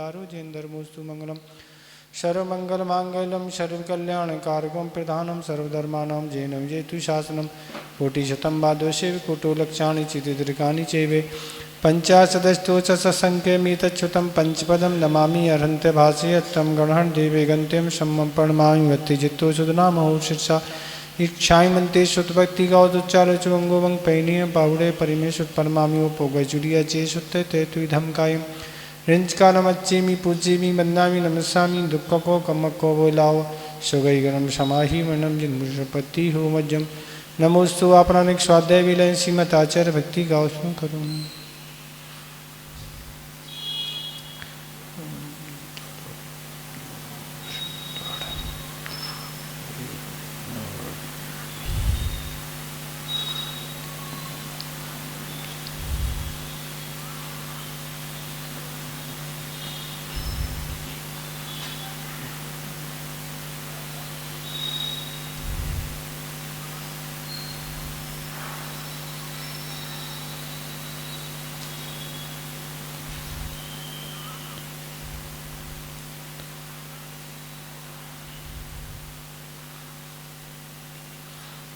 आरुजेन्दर्मोस्तु मंगलम सर्वमंगलमांगल्यं सर्वकल्याणकारकं प्रधानं सर्वधर्माणां जैनं जेतु शासनं कोटिशतं वाद्वशेव कोटो लक्षाणि चितिद्रिकानि चैवे पंचाशदस्तोषसंख्यमितच्युतं पंचपदं नमामि अर्हन्ते भाष्यत्तं गणहं देवे गन्त्यं सम्मं प्रणमामि वत्तिजित्तो सुदनामहो शीर्षा इच्छामन्ते सुतभक्ति गौदुच्चारचुवंगोवं पैनीय पावड़े परिमेश परमामियो पोगजुड़िया चे सुत्ते ते तुधम कायम रिंच कालमच्चेमी पूज्येमी वंदामी नमस्सामी दुख को कमक को बोलाओ सुगई गणम समाही मनम जिन मुषपति हो मज्जम नमोस्तु आपरानिक स्वाध्याय विलय श्रीमत आचार्य भक्ति गाओस्म करूँ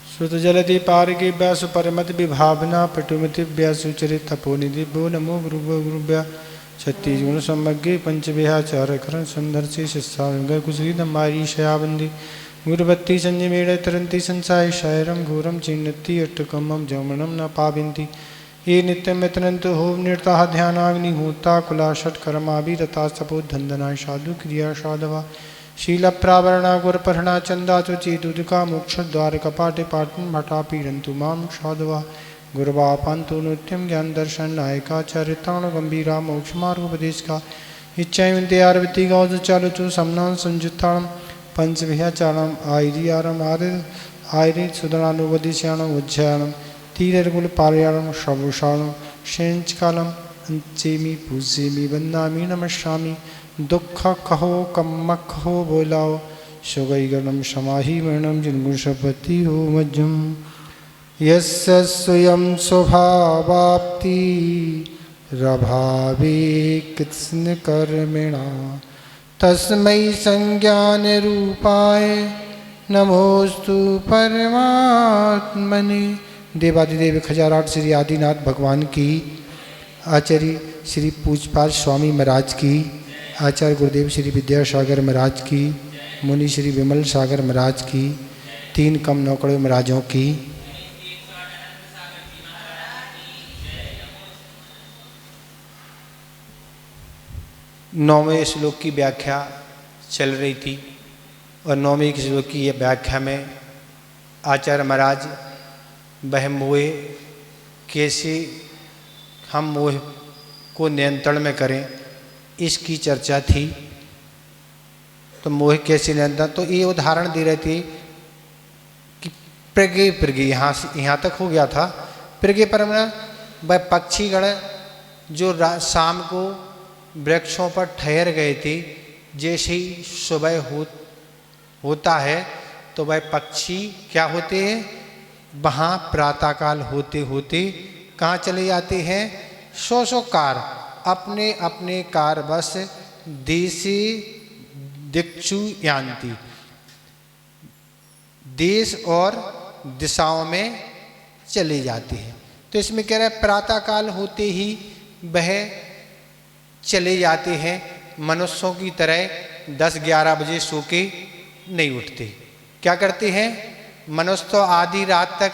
श्रुत जलधि पारगे व्यासु परमत विभावना पटुमति व्यासु चरित तपोनिधि भो नमो गुरुभ्य छत्तीस गुण सम्मग्गे पंचविहाचार करण संदर्शी शिष्या कुशरीद मारी शयाबंदी गुरुभक्ति संजय मेड़ तरंती संसाय शायरम घोरम चिन्नति अट्टकमम जमनम न पाविंती ये नित्यम यतनंत हो निर्ता ध्यानाग्नि होता कुला षट कर्माभिरता सपोध धंधना साधु क्रिया साधवा शील प्रावरणा गुरपरणा चंदा चेतुका मोक्ष द्वार कपाटे पाटन भटा पीड़ंतु माम साधवा गुरवा पांतु नित्यम ज्ञान दर्शन नायकाचार्यताण गंभीरा मोक्ष मार्गोपदेश का इच्छावंते आरवती गौद चालुचु समनान संयुत्ताणम पंचविहाचारणम आयरियारम आयरि सुदनानुपदेशाणम उज्जयाणम तीरगुल पारयाणम श्रवुषाणम शेंच कालम अंचेमी पूज्येमी वंदामी नमस्यामि दुख कहो कम्मक कहो बोलाओ सुगई गणम समाही मरणम जिन्मुषपति हो मज्जम यस्य स्वयं स्वभावाप्ति रभावे कृष्ण कर्मिणा तस्मै संज्ञान रूपाय नमोस्तु परमात्मने। देवादिदेव खजाराट श्री आदिनाथ भगवान की, आचार्य श्री पूजपाल स्वामी महाराज की, आचार्य गुरुदेव श्री विद्यासागर महाराज की, मुनि श्री विमल सागर महाराज की, तीन कम नौकड़े महाराजों की। नौवें श्लोक की व्याख्या चल रही थी और नौवें श्लोक की व्याख्या में आचार्य महाराज वह मोह कैसे हम मोह को नियंत्रण में करें इसकी चर्चा थी। तो मोह कैसे नियंत्रण, तो ये उदाहरण दे रहे थे कि प्रगे यहाँ तक हो गया था। प्रगे पर वह पक्षीगण जो शाम को वृक्षों पर ठहर गए थे, जैसे ही सुबह होता है तो वह पक्षी क्या होते हैं, वहाँ प्रातःकाल होते होते कहाँ चले जाते हैं, सौ कार अपने अपने कार बस देशी दिक्षु यान्ति, देश और दिशाओं में चले जाते हैं। तो इसमें कह रहा है प्रातःकाल होते ही वह चले जाते हैं, मनुष्यों की तरह 10-11 बजे सो के नहीं उठते। क्या करते हैं, मनुष्य तो आधी रात तक,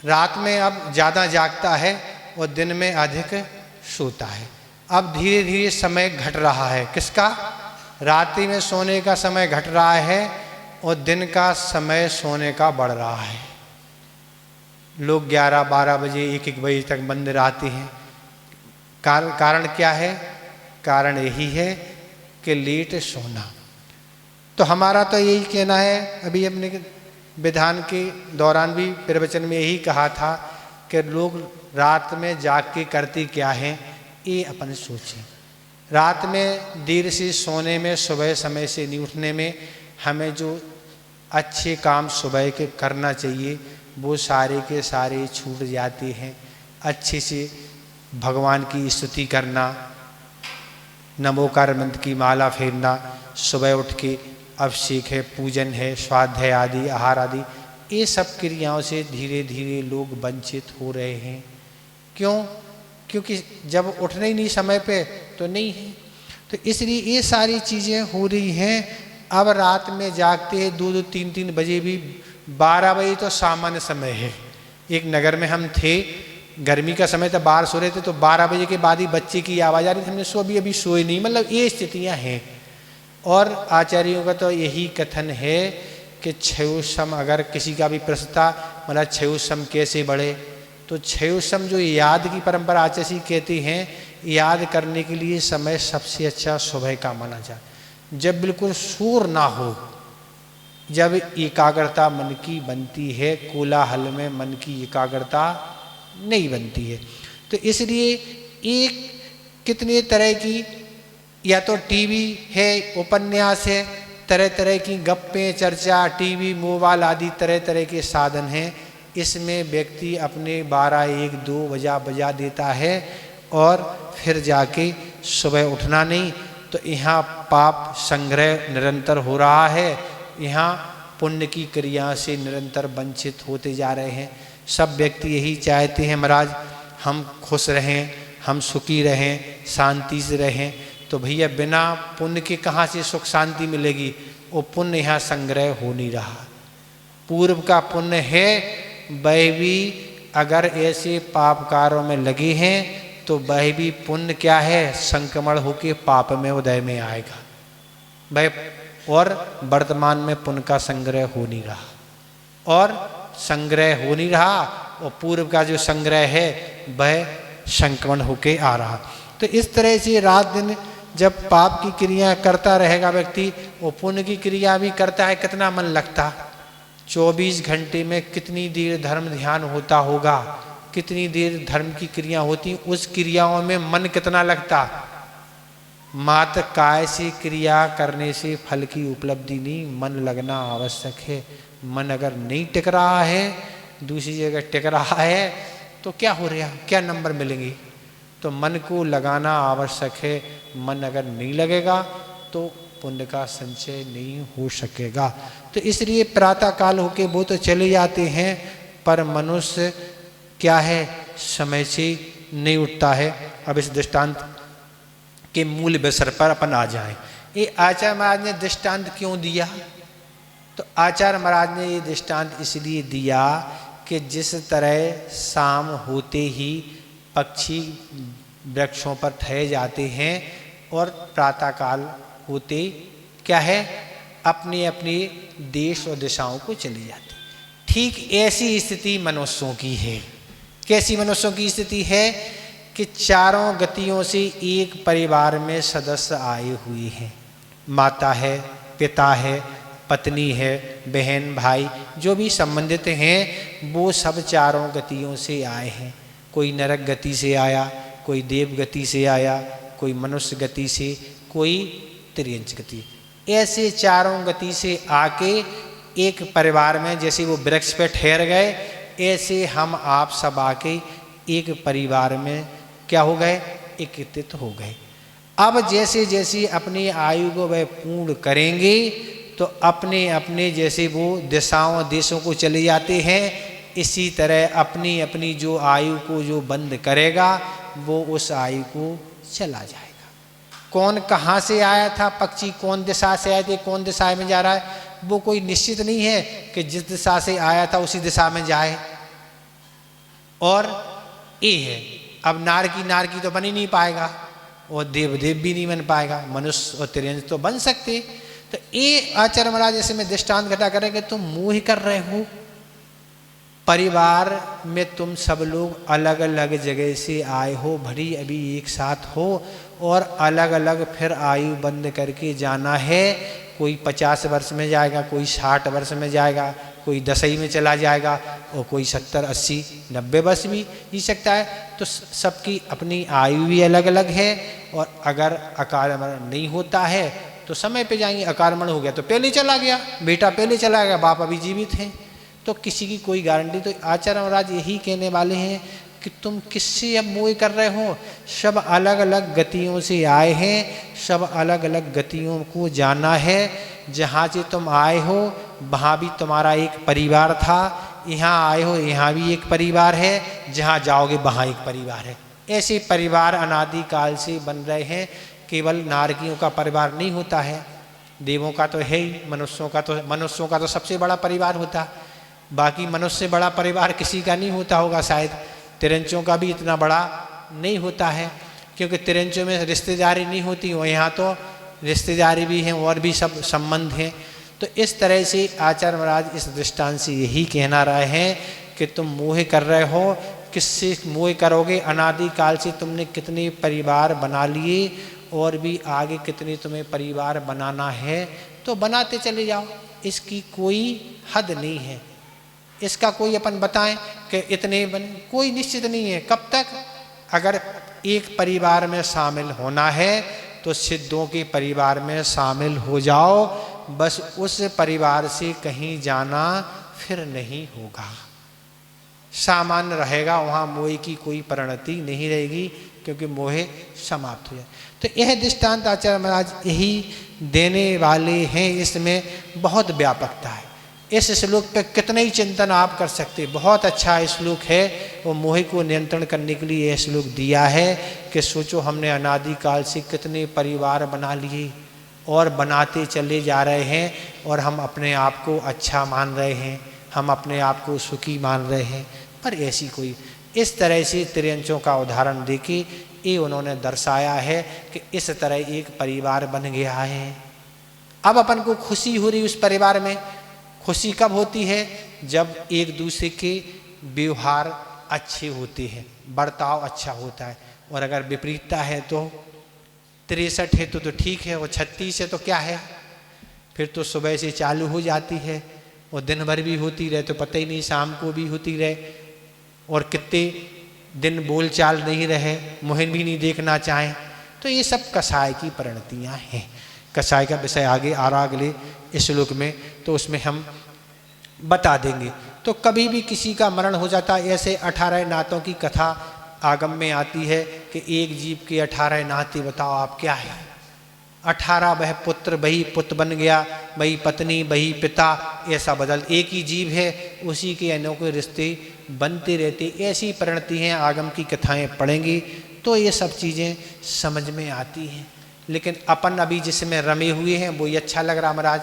रात में अब ज़्यादा जागता है और दिन में अधिक सोता है। अब धीरे धीरे समय घट रहा है, किसका, रात्रि में सोने का समय घट रहा है और दिन का समय सोने का बढ़ रहा है। लोग 11-12 बजे 1-1 बजे तक बंद रहते हैं। कारण क्या है, कारण यही है कि लेट सोना। तो हमारा तो यही कहना है, अभी अपने विधान के दौरान भी प्रवचन में यही कहा था कि लोग रात में जाग के करते क्या हैं, ये अपन सोचें। रात में देर से सोने में, सुबह समय से नहीं उठने में हमें जो अच्छे काम सुबह के करना चाहिए वो सारे के सारे छूट जाते हैं। अच्छे से भगवान की स्तुति करना, नमोकार मंत्र की माला फेरना, सुबह उठ के अभिषेक है, पूजन है, स्वाध्याय आदि, आहार आदि, ये सब क्रियाओं से धीरे धीरे लोग वंचित हो रहे हैं। क्यों? क्योंकि जब उठने ही नहीं समय पे तो नहीं है, तो इसलिए ये सारी चीज़ें हो रही हैं। अब रात में जागते हैं 2-2, 3-3 बजे भी, 12 बजे तो सामान्य समय है। एक नगर में हम थे, गर्मी का समय था, बाहर सो रहे थे, तो 12 बजे के बाद ही बच्चे की आवाज़ आ रही थी, हमने सो अभी सोए नहीं, मतलब ये स्थितियाँ हैं। और आचार्यों का तो यही कथन है कि क्षयोसम, अगर किसी का भी प्रश्न था मतलब क्षयोसम कैसे बढ़े, तो क्षयोसम जो याद की परंपरा आचार्य कहती हैं, याद करने के लिए समय सबसे अच्छा सुबह का माना जाए, जब बिल्कुल शोर ना हो, जब एकाग्रता मन की बनती है, कोलाहल में मन की एकाग्रता नहीं बनती है। तो इसलिए एक कितने तरह की, या तो टीवी है, उपन्यास है, तरह तरह की गप्पें, चर्चा, टीवी, मोबाइल आदि तरह तरह के साधन हैं। इसमें व्यक्ति अपने 12, 1, 2 बजा देता है और फिर जाके सुबह उठना नहीं। तो यहाँ पाप संग्रह निरंतर हो रहा है, यहाँ पुण्य की क्रिया से निरंतर वंचित होते जा रहे हैं। सब व्यक्ति यही चाहते हैं महाराज हम खुश रहें, हम सुखी रहें, शांति से रहें। तो भैया बिना पुण्य के कहाँ से सुख शांति मिलेगी? वो पुण्य यहाँ संग्रह हो नहीं रहा। पूर्व का पुण्य है, वह भी अगर ऐसे पाप कार्यों में लगे हैं तो वह भी पुण्य क्या है, संक्रमण होके पाप में उदय में आएगा वह। और वर्तमान में पुण्य का संग्रह हो नहीं रहा, और संग्रह हो नहीं रहा, और पूर्व का जो संग्रह है वह संक्रमण होके आ रहा। तो इस तरह से रात दिन जब पाप की क्रिया करता रहेगा व्यक्ति, वो पुण्य की क्रिया भी करता है, कितना मन लगता। 24 घंटे में कितनी देर धर्म ध्यान होता होगा, कितनी देर धर्म की क्रिया होती, उस क्रियाओं में मन कितना लगता। मात्र काय से क्रिया करने से फल की उपलब्धि नहीं, मन लगना आवश्यक है। मन अगर नहीं टिक रहा है, दूसरी जगह टिक रहा है, तो क्या हो रहा, क्या नंबर मिलेंगे? तो मन को लगाना आवश्यक है। मन अगर नहीं लगेगा तो पुण्य का संचय नहीं हो सकेगा। तो इसलिए प्रातः काल होके वो तो चले जाते हैं, पर मनुष्य क्या है, समय से नहीं उठता है। अब इस दृष्टांत के मूल विषय पर अपन आ जाएं। ये आचार्य महाराज ने दृष्टांत क्यों दिया? तो आचार्य महाराज ने ये दृष्टांत इसलिए दिया कि जिस तरह शाम होते ही पक्षी वृक्षों पर ठहर जाते हैं और प्रातःकाल होते क्या है, अपने अपने देश और दिशाओं को चले जाते, ठीक ऐसी स्थिति मनुष्यों की है। कैसी मनुष्यों की स्थिति है कि चारों गतियों से एक परिवार में सदस्य आए हुए हैं। माता है, पिता है, पत्नी है, बहन भाई, जो भी संबंधित हैं वो सब चारों गतियों से आए हैं। कोई नरक गति से आया, कोई देव गति से आया, कोई मनुष्य गति से, कोई त्रियंच गति। ऐसे चारों गति से आके एक परिवार में जैसे वो वृक्ष पे ठहर गए, ऐसे हम आप सब आके एक परिवार में क्या हो गए, एकत्रित हो गए। अब जैसे जैसे अपनी आयु को वह पूर्ण करेंगे तो अपने अपने जैसे वो दिशाओं देशों को चले जाते हैं, इसी तरह अपनी अपनी जो आयु को जो बंद करेगा वो उस आयु को चला जाएगा। कौन कहाँ से आया था, पक्षी कौन दिशा से आए थे, कौन दिशा में जा रहा है, वो कोई निश्चित नहीं है कि जिस दिशा से आया था उसी दिशा में जाए। और ये है, अब नार की तो बन ही नहीं पाएगा, और देव भी नहीं बन पाएगा, मनुष्य और त्रियंश तो बन सकते। तो ये आचार्य महाराज जैसे मैं दृष्टांत घटा करेंगे, तुम मोह कर रहे हो। परिवार में तुम सब लोग अलग अलग जगह से आए हो, भरी अभी एक साथ हो, और अलग अलग फिर आयु बंद करके जाना है। कोई 50 वर्ष में जाएगा, कोई 60 वर्ष में जाएगा, कोई 10 में चला जाएगा, और कोई 70, 80, 90 वर्ष भी जी सकता है। तो सबकी अपनी आयु भी अलग अलग है। और अगर अकाल मरण नहीं होता है तो समय पे जाएंगे। अकाल मरण हो गया तो पहले चला गया, बेटा पहले चला गया, बाप अभी जीवित हैं, तो किसी की कोई गारंटी। तो आचार्य महाराज यही कहने वाले हैं कि तुम किससे अब मोह कर रहे हो? सब अलग अलग गतियों से आए हैं, सब अलग अलग गतियों को जाना है। जहाँ से तुम आए हो वहाँ भी तुम्हारा एक परिवार था, यहाँ आए हो यहाँ भी एक परिवार है, जहाँ जाओगे वहाँ एक परिवार है। ऐसे परिवार अनादिकाल से बन रहे हैं। केवल नारकियों का परिवार नहीं होता है, देवों का तो है ही, मनुष्यों का तो सबसे बड़ा परिवार होता, बाकी मनुष्य से बड़ा परिवार किसी का नहीं होता होगा शायद। तिरंचों का भी इतना बड़ा नहीं होता है, क्योंकि तिरंचों में रिश्तेदारी नहीं होती हो, यहाँ तो रिश्तेदारी भी हैं और भी सब संबंध हैं। तो इस तरह से आचार्य महाराज इस दृष्टांत से यही कहना रहे हैं कि तुम मोह कर रहे हो। किससे मोह करोगे? अनादिकाल से तुमने कितने परिवार बना लिए और भी आगे कितने तुम्हें परिवार बनाना है तो बनाते चले जाओ, इसकी कोई हद नहीं है। इसका कोई अपन बताएं कि इतने कोई निश्चित नहीं है। कब तक? अगर एक परिवार में शामिल होना है तो सिद्धों के परिवार में शामिल हो जाओ, बस उस परिवार से कहीं जाना फिर नहीं होगा। सामान्य रहेगा, वहाँ मोह की कोई परिणति नहीं रहेगी, क्योंकि मोह समाप्त हो जाए। तो यह दृष्टांत आचार्य महाराज यही देने वाले हैं। इसमें बहुत व्यापकता है। इस श्लोक पे कितना ही चिंतन आप कर सकते, बहुत अच्छा श्लोक है। वो मोह को नियंत्रण करने के लिए यह श्लोक दिया है कि सोचो हमने अनादिकाल से कितने परिवार बना लिए और बनाते चले जा रहे हैं, और हम अपने आप को अच्छा मान रहे हैं, हम अपने आप को सुखी मान रहे हैं, पर ऐसी कोई। इस तरह से तिरंचों का उदाहरण देके ये उन्होंने दर्शाया है कि इस तरह एक परिवार बन गया है। अब अपन को खुशी हो रही उस परिवार में। खुशी कब होती है? जब एक दूसरे के व्यवहार अच्छे होते हैं, बर्ताव अच्छा होता है। और अगर विपरीतता है तो 63 है तो ठीक है, और 36 है तो क्या है? फिर तो सुबह से चालू हो जाती है और दिन भर भी होती रहे तो पता ही नहीं, शाम को भी होती रहे, और कितने दिन बोल चाल नहीं रहे, मुहिम भी नहीं देखना चाहें। तो ये सब कसाय की परिणतियाँ हैं। कसाय का विषय आगे आ रहा अगले इस श्लोक में, तो उसमें हम बता देंगे। तो कभी भी किसी का मरण हो जाता है, ऐसे 18 नातों की कथा आगम में आती है कि एक जीव के 18 नाते, बताओ आप क्या है? 18 वह पुत्र, वही पुत्र बन गया, वही पत्नी, वही पिता, ऐसा बदल एक ही जीव है, उसी के अनोखे रिश्ते बनते रहते। ऐसी परिणति हैं। आगम की कथाएं पढ़ेंगी तो ये सब चीज़ें समझ में आती हैं। लेकिन अपन अभी जिसमें रमे हुए हैं वो ये अच्छा लग रहा महाराज।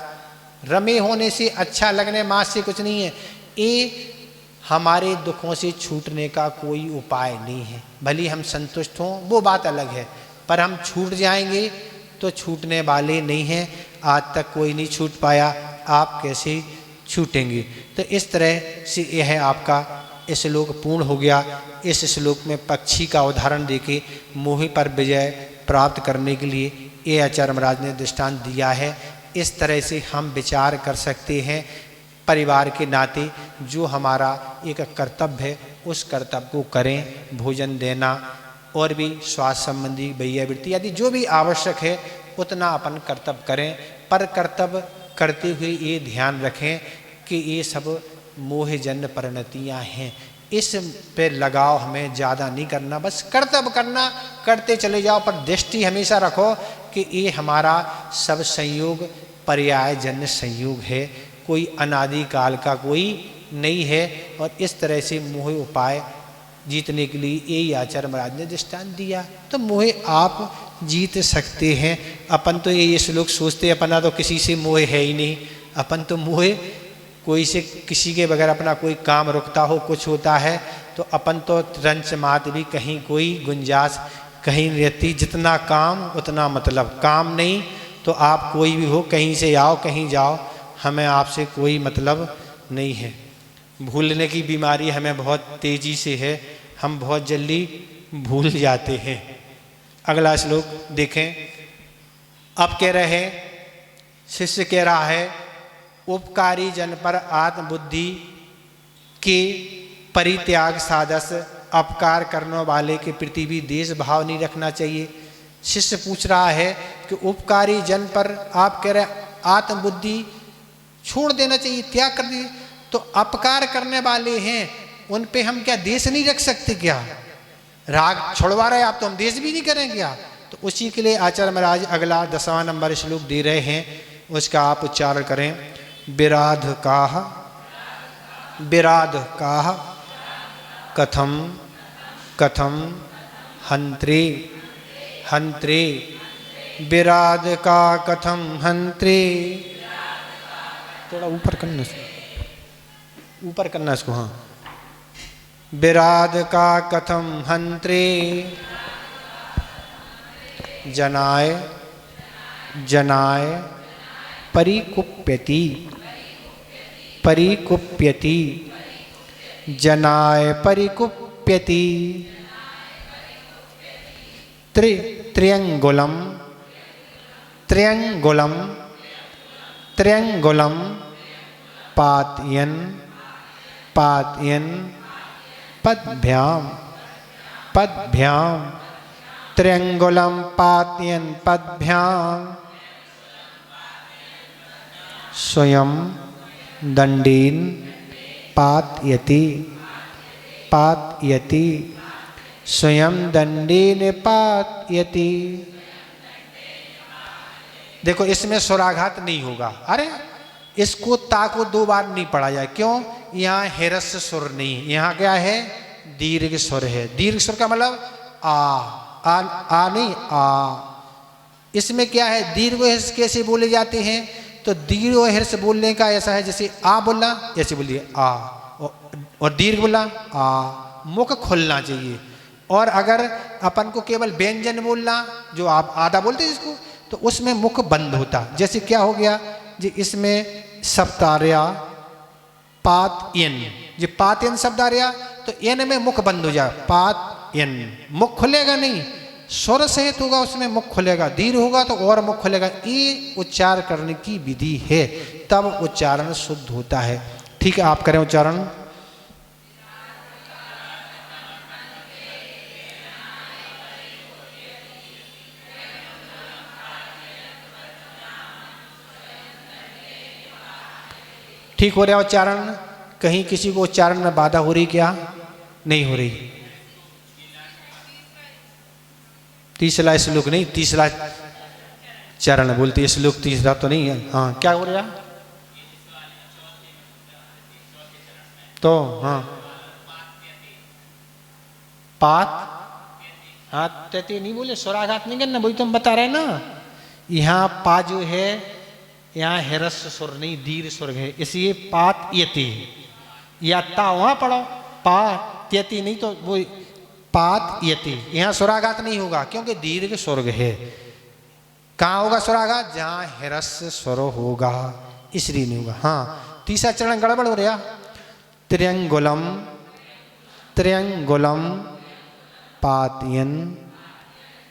रमे होने से, अच्छा लगने मास से कुछ नहीं है। ये हमारे दुखों से छूटने का कोई उपाय नहीं है। भले हम संतुष्ट हों वो बात अलग है, पर हम छूट जाएंगे तो छूटने वाले नहीं हैं। आज तक कोई नहीं छूट पाया, आप कैसे छूटेंगे? तो इस तरह से यह आपका श्लोक पूर्ण हो गया। इस श्लोक में पक्षी का उदाहरण देके मोह पर विजय प्राप्त करने के लिए ये आचार्य महाराज ने दृष्टांत दिया है। इस तरह से हम विचार कर सकते हैं। परिवार के नाते जो हमारा एक कर्तव्य है उस कर्तव्य को करें। भोजन देना और भी स्वास्थ्य संबंधी वैयावृत्ति आदि जो भी आवश्यक है उतना अपन कर्तव्य करें, पर कर्तव्य करते हुए ये ध्यान रखें कि ये सब मोहजन्य परिणतियाँ हैं। इस पे लगाव हमें ज़्यादा नहीं करना, बस कर्तव्य करना, करते चले जाओ, पर दृष्टि हमेशा रखो कि ये हमारा सब संयोग पर्यायजन्य संयोग है, कोई अनादिकाल का कोई नहीं है। और इस तरह से मोह उपाय जीतने के लिए यही आचार्य महाराज ने दृष्टांत दिया। तो मोह आप जीत सकते हैं। अपन तो ये श्लोक सोचते, अपना तो किसी से मोह है ही नहीं। अपन तो मोह कोई से, किसी के बगैर अपना कोई काम रुकता हो, कुछ होता है तो अपन तो रंच मात भी कहीं कोई गुंजाइश कहीं रहती। जितना काम उतना मतलब, काम नहीं तो आप कोई भी हो, कहीं से आओ कहीं जाओ, हमें आपसे कोई मतलब नहीं है। भूलने की बीमारी हमें बहुत तेजी से है, हम बहुत जल्दी भूल जाते हैं। अगला श्लोक देखें। अब कह रहे हैं, शिष्य कह रहा है, उपकारी जन पर आत्मबुद्धि के परित्याग साधस अपकार करने वाले के प्रति भी देश भाव नहीं रखना चाहिए। शिष्य पूछ रहा है कि उपकारी जन पर आप कह रहे आत्मबुद्धि छोड़ देना चाहिए, त्याग कर दिए। तो अपकार करने वाले हैं उन पे हम क्या देश नहीं रख सकते क्या? राग छुड़वा रहे आप तो हम देश भी नहीं करें क्या? तो उसी के लिए आचार्य महाराज अगला 10वां नंबर श्लोक दे रहे हैं, उसका आप उच्चारण करें। विराध काह कथम कथम हंत्रे हंत्रे विराध का कथम हंत्रे। थोड़ा ऊपर करना इसको, ऊपर करना इसको। हाँ, विराध का कथम हंत्रे जनाय जनाय परिकुप्यति परिकुप्यति जनाय परिकुप्यति। त्र्यंगुलम त्र्यंगुलम त्र्यंगुलम पातयन पातयन पद्भ्याम पद्भ्याम त्र्यंगुलम पातयन पद्भ्याम स्वयं दंडेन पातयति पातयति स्वयं दंडेन पातयति। देखो इसमें स्वराघात नहीं होगा। अरे इसको ता को 2 बार नहीं पढ़ा जाए, क्यों? यहाँ हिरस्य सुर नहीं, यहाँ क्या है? दीर्घ स्वर है। दीर्घ स्वर का मतलब आ नहीं आ। इसमें क्या है? दीर्घ हिर्स कैसे बोले जाते हैं? तो दीर्घ हिर्स बोलने का ऐसा है, जैसे आ बोला ऐसे बोलिए आ, और दीर्घ बोला आ, मुख खुलना चाहिए। और अगर अपन को केवल व्यंजन बोलना, जो आप आधा बोलते हैं जिसको, तो उसमें मुख बंद होता। जैसे क्या हो गया जी, इसमें शब्द आ रहा पात यन, जो पात यन शब्द आ रहा तो यन में मुख बंद हो जाए, पात यन, मुख खुलेगा नहीं। स्वर सहित होगा उसमें मुख खुलेगा, दीर्घ होगा तो और मुख खुलेगा। ये उच्चारण करने की विधि है, तब उच्चारण शुद्ध होता है। ठीक है, आप करें उच्चारण। ठीक हो रहा उच्चारण? कहीं किसी को उच्चारण में बाधा हो रही क्या? नहीं हो रही। तीसरा श्लोक नहीं, तीसरा चरण बोलते, श्लोक तीसरा तो नहीं है। हाँ, क्या हो रहा? तो हाँ, पात, हाँ तैती नहीं बोले, स्वराघात नहीं करना, वही तो हम बता रहे हैं ना। यहाँ पा जो है, यहाँ हिरस्य स्वर नहीं, दीर्घ स्वर है, इसलिए पात यति, या ता वहां पढ़ो, पा त्यति नहीं तो वो पात यति। यहाँ स्वराघात नहीं होगा क्योंकि दीर्घ स्वर्ग है। कहाँ होगा स्वराघात? जहाँ हिरस्य स्वर होगा, इसलिए नहीं होगा। हाँ, तीसरा चरण गड़बड़ हो रहा। त्र्यंगुलम त्र्यंगुलम पातयन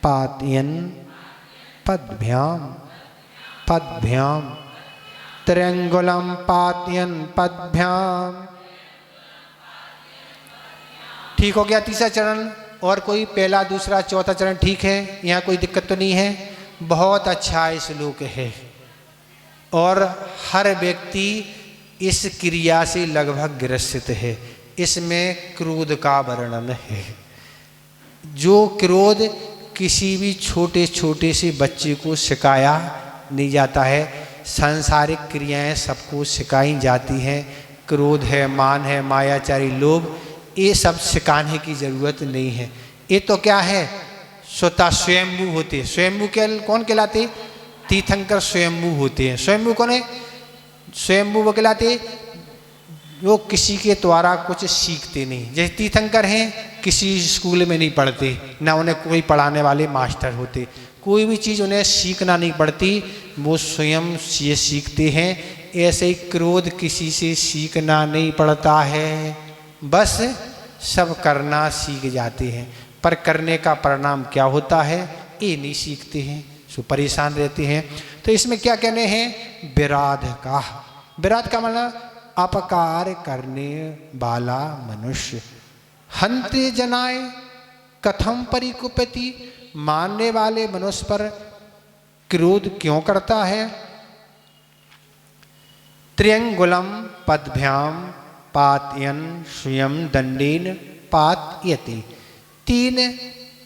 पातयन पद्भ्याम पद्भ्याम त्र्यंगुलम पातयन पद्भ्याम। ठीक हो गया तीसरा चरण। और कोई पहला दूसरा चौथा चरण ठीक है? यहाँ कोई दिक्कत तो नहीं है? बहुत अच्छा श्लोक है और हर व्यक्ति इस क्रिया से लगभग ग्रसित है। इसमें क्रोध का वर्णन है। जो क्रोध किसी भी छोटे छोटे से बच्चे को सिखाया नहीं जाता है, सांसारिक क्रियाएं सबको सिखाई जाती हैं। क्रोध है, मान है, मायाचारी, लोभ, ये सब सिखाने की जरूरत नहीं है। ये तो क्या है, स्वतः स्वयंभू होते। स्वयंभू कौन कहलाते? तीर्थंकर स्वयंभू होते हैं। स्वयंभू कौन है? स्वयंभू वो कहलाते वो किसी के द्वारा कुछ सीखते नहीं। जैसे तीर्थंकर हैं, किसी स्कूल में नहीं पढ़ते, ना उन्हें कोई पढ़ाने वाले मास्टर होते, कोई भी चीज़ उन्हें सीखना नहीं पड़ती, वो स्वयं ये सीखते हैं। ऐसे ही क्रोध किसी से सीखना नहीं पड़ता है, बस सब करना सीख जाते हैं, पर करने का परिणाम क्या होता है ये नहीं सीखते हैं, सो परेशान रहते हैं। तो इसमें क्या कहने हैं? विराध का। विराध का मतलब अपकार करने वाला मनुष्य। हंते जनाए कथम परिकुपति, मानने वाले मनुष्य पर क्रोध क्यों करता है? त्र्यंगुलम पद्भ्याम पातयन स्वयं दंडेन पातयति। 3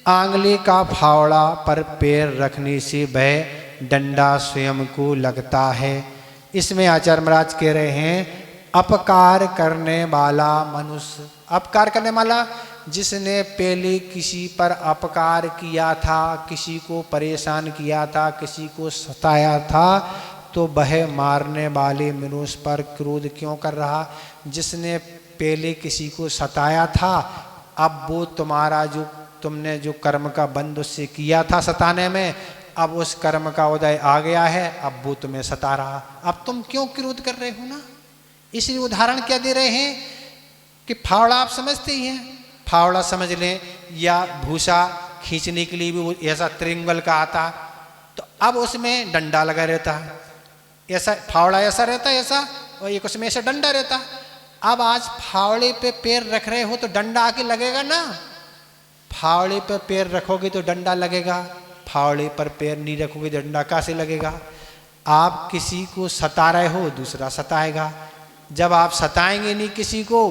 आंगले का फावड़ा पर पैर रखने से वह डंडा स्वयं को लगता है। इसमें आचार्य महाराज कह रहे हैं अपकार करने वाला मनुष्य, अपकार करने वाला जिसने पहले किसी पर अपकार किया था, किसी को परेशान किया था, किसी को सताया था, तो वह मारने वाले मनुष्य पर क्रोध क्यों कर रहा? जिसने पहले किसी को सताया था, अब वो तुम्हारा जो तुमने जो कर्म का बंध उससे किया था सताने में, अब उस कर्म का उदय आ गया है, अब वो तुम्हें सता रहा, अब तुम क्यों क्रोध कर रहे हो ना? इसलिए उदाहरण क्या दे रहे हैं कि फावड़ा आप समझते ही हैं, फावड़ा समझ लें, या भूसा खींचने के लिए भी वो ऐसा त्रिंगल का आता, तो अब उसमें डंडा लगा रहता है, ऐसा फावड़ा ऐसा रहता है ऐसा, और एक उसमें ऐसा डंडा रहता। अब आज फावड़े पे पैर रख रहे हो तो डंडा आके लगेगा ना, फावड़े पे पैर रखोगे तो डंडा लगेगा, फावड़े पर पैर नहीं रखोगे तो डंडा कैसे लगेगा? आप किसी को सता रहे हो, दूसरा सताएगा, जब आप सताएंगे नहीं किसी को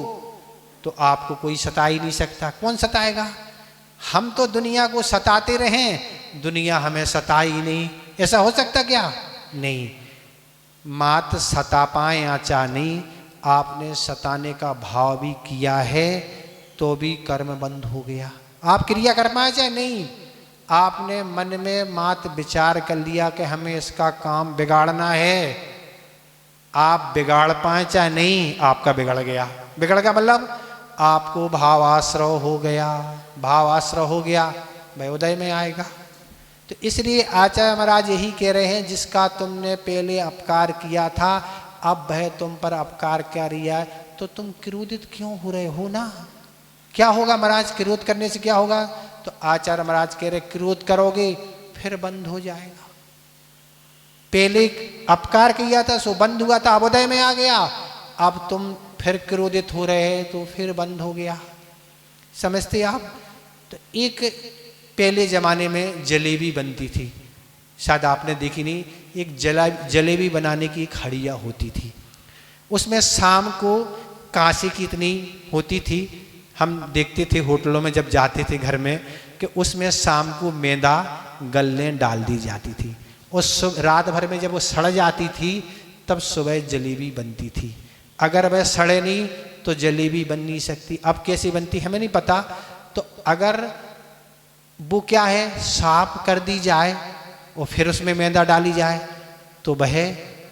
तो आपको कोई सता ही नहीं सकता। कौन सताएगा? हम तो दुनिया को सताते रहें, दुनिया हमें सताई नहीं, ऐसा हो सकता क्या? नहीं। मात सता पाए आचा नहीं, आपने सताने का भाव भी किया है तो भी कर्म बंद हो गया। आप क्रिया कर पाए चाहे नहीं, आपने मन में मात विचार कर लिया कि हमें इसका काम बिगाड़ना है, आप बिगाड़ पाए चाहे नहीं, आपका बिगड़ गया। बिगड़ गया मतलब आपको भावाश्रय हो गया, भावाश्रय हो गया, वह उदय में आएगा। तो इसलिए आचार्य महाराज यही कह रहे हैं, जिसका तुमने पहले अपकार किया था, अब वह तुम पर अपकार कर रहा है, तो तुम क्रोधित क्यों हो रहे हो ना? क्या होगा महाराज क्रोध करने से क्या होगा? तो आचार्य महाराज कह रहे क्रोध करोगे फिर बंद हो जाएगा। पहले अपकार किया था सो बंद हुआ था, अब उदय में आ गया, अब तुम फिर क्रोधित हो रहे हैं तो फिर बंद हो गया। समझते आप? तो एक पहले जमाने में जलेबी बनती थी, शायद आपने देखी नहीं, एक जलेबी बनाने की एक हड़िया होती थी, उसमें शाम को कांसे की इतनी होती थी, हम देखते थे होटलों में जब जाते थे घर में कि उसमें शाम को मैदा गलने डाल दी जाती थी, उस रात भर में जब वो सड़ जाती थी तब सुबह जलेबी बनती थी। अगर वह सड़े नहीं तो जलेबी बन नहीं सकती। अब कैसे बनती हमें नहीं पता, तो अगर वो क्या है साफ कर दी जाए और फिर उसमें मैदा डाली जाए तो वह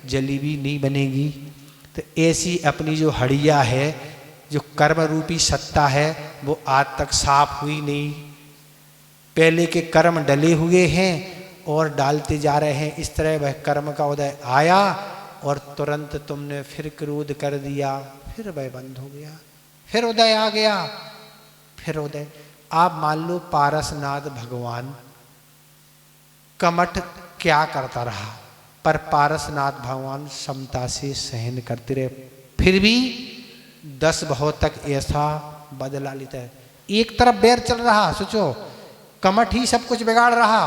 जलेबी नहीं बनेगी। तो ऐसी अपनी जो हड़िया है, जो कर्म रूपी सत्ता है, वो आज तक साफ हुई नहीं। पहले के कर्म डले हुए हैं और डालते जा रहे हैं, इस तरह वह कर्म का उदय आया और तुरंत तुमने फिर क्रोध कर दिया, फिर वह बंद हो गया, फिर उदय आ गया, फिर उदय। आप मान लो पारसनाथ भगवान कमठ क्या करता रहा, पर पारसनाथ भगवान समता से सहन करते रहे, फिर भी 10 भाव तक ऐसा बदला लेता है। एक तरफ बैर चल रहा, सोचो कमठ ही सब कुछ बिगाड़ रहा,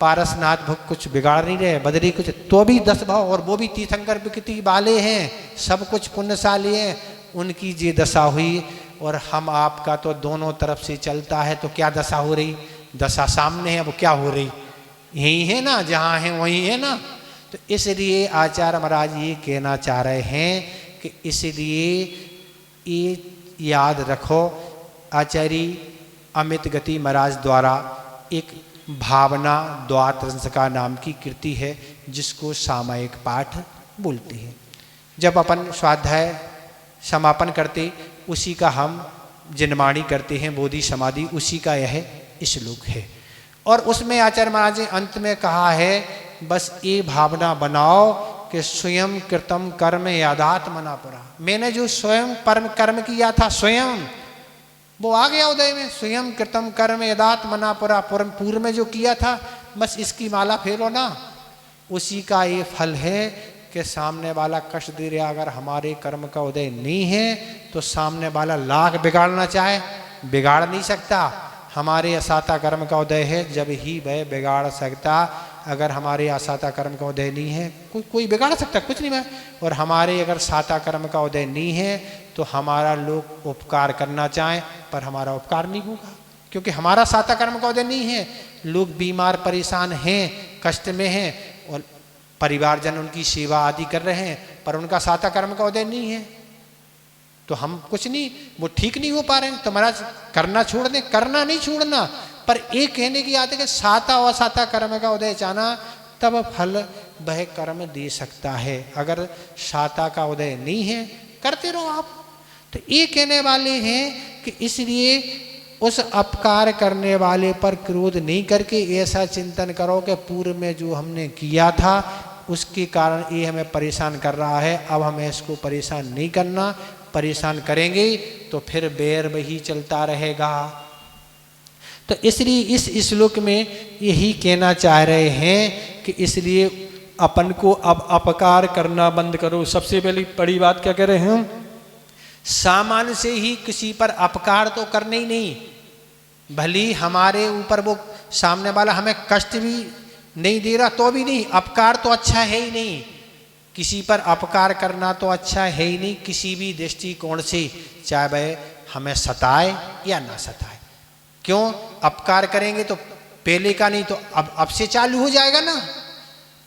पारसनाथ भक्त कुछ बिगाड़ नहीं रहे, बदरी कुछ, तो भी 10 भाव, और वो भी तीर्थंकर विकृति वाले हैं, सब कुछ पुण्यशाली हैं, उनकी ये दशा हुई। और हम आपका तो दोनों तरफ से चलता है, तो क्या दशा हो रही? दशा सामने है, वो क्या हो रही? यही है ना, जहाँ है वहीं है ना। तो इसलिए आचार्य महाराज ये कहना चाह रहे हैं कि इसलिए ये याद रखो, आचार्य अमित गति महाराज द्वारा एक भावना द्वात्रंशिका नाम की कृति है, जिसको सामयिक पाठ बोलते हैं। जब अपन स्वाध्याय समापन करते उसी का हम जिनवाणी करते हैं, बोधि समाधि, उसी का यह श्लोक है। और उसमें आचार्य महाराज ने अंत में कहा है, बस ये भावना बनाओ कि स्वयं कृतम कर्म यादात्मना परा, मैंने जो स्वयं परम कर्म किया था स्वयं, वो आ गया उदय में। स्वयं कृतम कर्म यदात्मना परा, पूर्व में जो किया था बस इसकी माला फेरो ना, उसी का ये फल है कि सामने वाला कष्ट दे रहा, अगर हमारे कर्म का उदय नहीं है तो सामने वाला लाख बिगाड़ना चाहे बिगाड़ नहीं सकता। हमारे असाता कर्म का उदय है, जब ही वह बिगाड़ सकता। अगर हमारे यहाँ साता कर्म का उदय नहीं है, कोई बिगाड़ सकता कुछ नहीं मैं, और हमारे अगर साता कर्म का उदय नहीं है तो हमारा लोग उपकार करना चाहें पर हमारा उपकार नहीं होगा, क्योंकि हमारा साता कर्म का उदय नहीं है। लोग बीमार परेशान हैं, कष्ट में हैं और परिवारजन उनकी सेवा आदि कर रहे हैं पर उनका साता कर्म का उदय नहीं है, तो हम कुछ नहीं, वो ठीक नहीं हो पा रहे हैं। तो महाराज करना छोड़ दें, करना नहीं छोड़ना, पर एक कहने की आदत है कि साता और साता कर्म का उदय चाहना तब फल वह कर्म दे सकता है। अगर साता का उदय नहीं है करते रहो आप। तो ये कहने वाले हैं कि इसलिए उस अपकार करने वाले पर क्रोध नहीं करके ऐसा चिंतन करो कि पूर्व में जो हमने किया था उसके कारण ये हमें परेशान कर रहा है, अब हमें इसको परेशान नहीं करना, परेशान करेंगे तो फिर बैर वही चलता रहेगा। तो इसलिए इस श्लोक में यही कहना चाह रहे हैं कि इसलिए अपन को अब अपकार करना बंद करो। सबसे पहली बड़ी बात क्या कह रहे हैं, सामान्य से ही किसी पर अपकार तो करने ही नहीं, भली हमारे ऊपर वो सामने वाला हमें कष्ट भी नहीं दे रहा तो भी नहीं, अपकार तो अच्छा है ही नहीं, किसी पर अपकार करना तो अच्छा है ही नहीं किसी भी दृष्टिकोण से, चाहे वह हमें सताए या ना सताए। क्यों अपकार करेंगे तो पहले का नहीं तो अब से चालू हो जाएगा ना,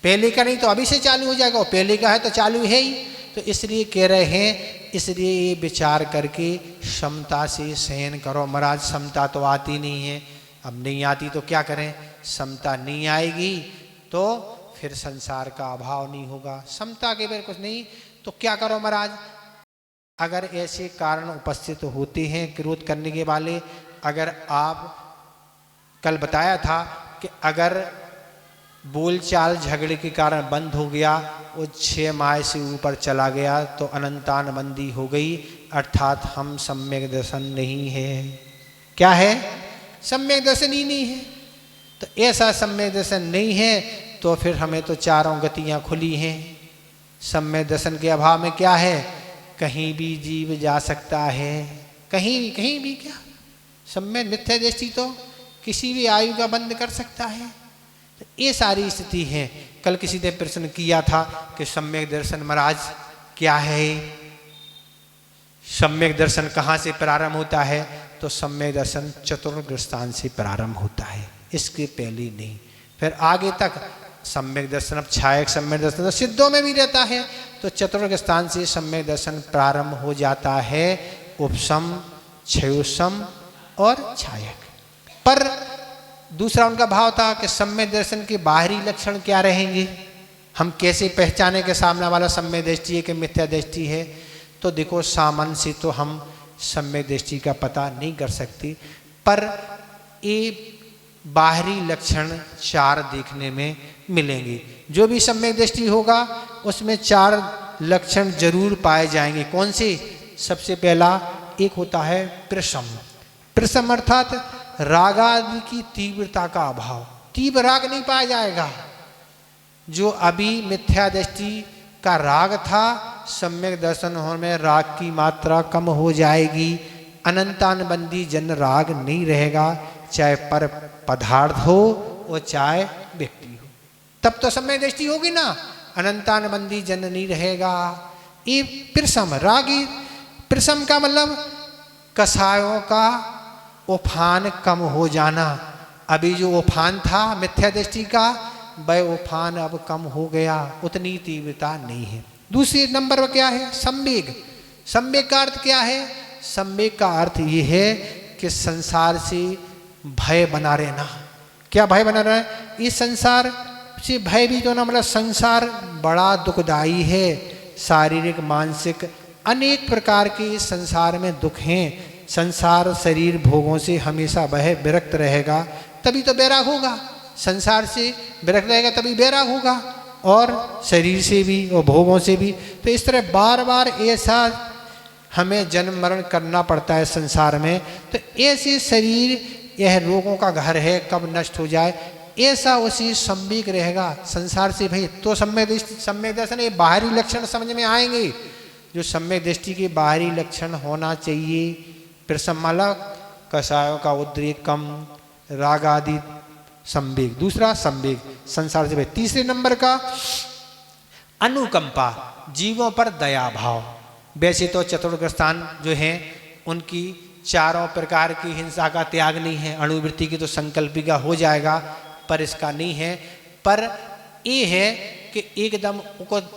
पहले का नहीं तो अभी से चालू हो जाएगा, और पहले का है तो चालू है ही। तो इसलिए कह रहे हैं, इसलिए ये विचार करके क्षमता से सहन करो। महाराज क्षमता तो आती नहीं है, अब नहीं आती तो क्या करें, क्षमता नहीं आएगी तो फिर संसार का अभाव नहीं होगा, क्षमता के फिर कुछ नहीं तो क्या करो महाराज। अगर ऐसे कारण उपस्थित होते हैं क्रोध करने के वाले, अगर आप कल बताया था कि अगर बोलचाल झगड़े के कारण बंद हो गया, वो 6 माह से ऊपर चला गया तो अनंतान बंदी हो गई, अर्थात हम सम्यक दर्शन नहीं है। क्या है, सम्यक दर्शन ही नहीं है। तो ऐसा सम्यक दर्शन नहीं है तो फिर हमें तो चारों गतियां खुली हैं। सम्यक दर्शन के अभाव में क्या है, कहीं भी जीव जा सकता है, कहीं भी क्या, सम्यक मिथ्या दृष्टि तो किसी भी आयु का बंद कर सकता है। तो ये सारी स्थिति है। कल किसी ने प्रश्न किया था कि सम्यक दर्शन महाराज क्या है, सम्यक दर्शन कहाँ से प्रारंभ होता है, तो सम्यक दर्शन चतुर्ग्र स्थान से प्रारंभ होता है, इसके पहले नहीं। फिर आगे तक सम्यक दर्शन, अब छायक सम्यक दर्शन तो सिद्धों में भी रहता है, तो चतुर्ग्र स्थान से सम्यक दर्शन प्रारंभ हो जाता है, उपसम, क्षयोसम और छायक। पर दूसरा उनका भाव था कि सम्यक दर्शन के बाहरी लक्षण क्या रहेंगे, हम कैसे पहचाने के सामने वाला सम्यक दृष्टि है कि मिथ्या दृष्टि है। तो देखो सामान्य से तो हम सम्यक दृष्टि का पता नहीं कर सकते, पर ये बाहरी लक्षण 4 देखने में मिलेंगे। जो भी सम्यक दृष्टि होगा उसमें 4 लक्षण जरूर पाए जाएंगे। कौन से, सबसे पहला एक होता है प्रसम। प्रसम अर्थात रागादि की तीव्रता का अभाव, तीव्र राग नहीं पाया जाएगा। जो अभी मिथ्या दृष्टि का राग था, सम्यक दर्शन होने में राग की मात्रा कम हो जाएगी, अनंतानबंदी जन राग नहीं रहेगा, चाहे पर पदार्थ हो और चाहे व्यक्ति हो, तब तो सम्यक दृष्टि होगी ना, अनंतानबंदी जन नहीं रहेगा। ये प्रसम रागी, प्रसम का मतलब कसायों का उफान कम हो जाना। अभी जो उफान था मिथ्या दृष्टि का, वह उफान अब कम हो गया, उतनी तीव्रता नहीं है। दूसरे नंबर पर क्या है, संवेग। संवेग का अर्थ क्या है, संवेग का अर्थ ये है कि संसार से भय बना रहना। क्या भय बना रहना, इस संसार से भय भी तो ना, मतलब संसार बड़ा दुखदाई है, शारीरिक मानसिक अनेक प्रकार के इस संसार में दुख हैं। संसार शरीर भोगों से हमेशा वह विरक्त रहेगा तभी तो बैराग होगा, संसार से विरक्त रहेगा तभी बैराग होगा, और शरीर से भी और भोगों से भी। तो इस तरह बार बार ऐसा हमें जन्म मरण करना पड़ता है संसार में। तो ऐसे शरीर यह रोगों का घर है, कब नष्ट हो जाए, ऐसा उसी संवेग रहेगा संसार से भाई। तो सम्यक दर्शन ये बाहरी लक्षण समझ में आएंगे, जो सम्यक दृष्टि के बाहरी लक्षण होना चाहिए। प्रसमाला कसायों का उद्रेक कम, राग आदि संवेग। दूसरा संवेग, संसार से। तीसरे नंबर का अनुकंपा, जीवों पर दया भाव। वैसे तो चतुर्ग्रस्तान जो हैं उनकी चारों प्रकार की हिंसा का त्याग नहीं है, अणुवृत्ति की तो संकल्पिका हो जाएगा, पर इसका नहीं है। पर ये है कि एकदम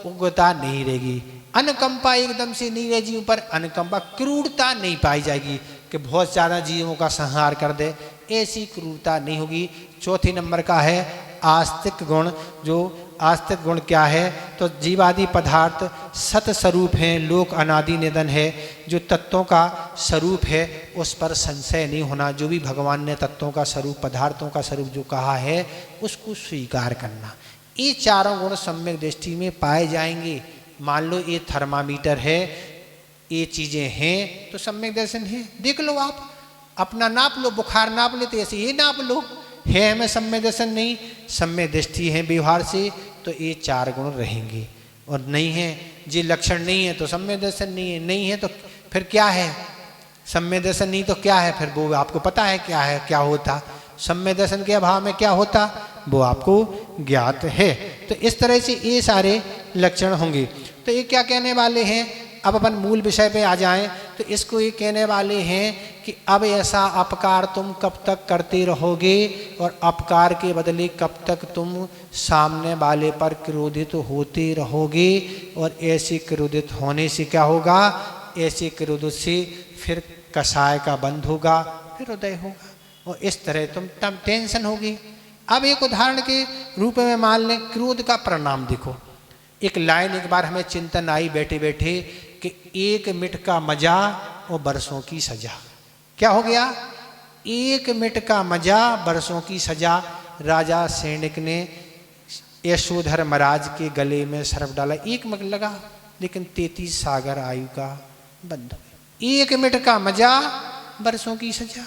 उग्रता नहीं रहेगी, अनुकंपा एकदम से नहीं रहेगी ऊपर, अनुकंपा क्रूरता नहीं पाई जाएगी कि बहुत ज़्यादा जीवों का संहार कर दे, ऐसी क्रूरता नहीं होगी। चौथे नंबर का है आस्तिक गुण। जो आस्तिक गुण क्या है, तो जीवादि पदार्थ सत स्वरूप हैं, लोक अनादि निधन है, जो तत्वों का स्वरूप है उस पर संशय नहीं होना। जो भी भगवान ने तत्वों का स्वरूप, पदार्थों का स्वरूप जो कहा है उसको स्वीकार करना। ये चारों गुण सम्यक दृष्टि में पाए जाएंगे। मान लो ये थर्मामीटर है, ये चीज़ें हैं तो सम्यक दर्शन है, देख लो आप अपना नाप लो, बुखार नाप लेते ऐसे ये नाप लो, है हमें सम्यक दर्शन नहीं, सम्यक दृष्टि है व्यवहार से, तो ये चार गुण रहेंगे। और नहीं है जी लक्षण नहीं है तो सम्यक दर्शन नहीं है, नहीं है तो फिर क्या है, सम्यक दर्शन नहीं तो क्या है, फिर वो आपको पता है क्या है, क्या होता, सम्यक दर्शन के अभाव में क्या होता वो आपको ज्ञात है। तो इस तरह से ये सारे लक्षण होंगे। तो ये क्या कहने वाले हैं, अब अपन मूल विषय पे आ जाएं तो इसको ये कहने वाले हैं कि अब ऐसा अपकार तुम कब तक करते रहोगे और अपकार के बदले कब तक तुम सामने वाले पर क्रोधित होते रहोगे। और ऐसे क्रोधित होने से क्या होगा, ऐसे क्रोधित से फिर कषाय का बंध होगा, फिर उदय होगा, और इस तरह तुम टेंशन होगी। अब एक उदाहरण के रूप में मान लें क्रोध का परिणाम देखो। एक लाइन एक बार हमें चिंतन आई बैठे बैठे कि 1 मिनट का मजा और बरसों की सजा। क्या हो गया, 1 मिनट का मजा बरसों की सजा। राजा सैनिक ने यशोधर महाराज के गले में सर्प डाला, 1 मिनट लगा लेकिन 33 सागर आयु का बंध हो गया। 1 मिनट का मजा बरसों की सजा।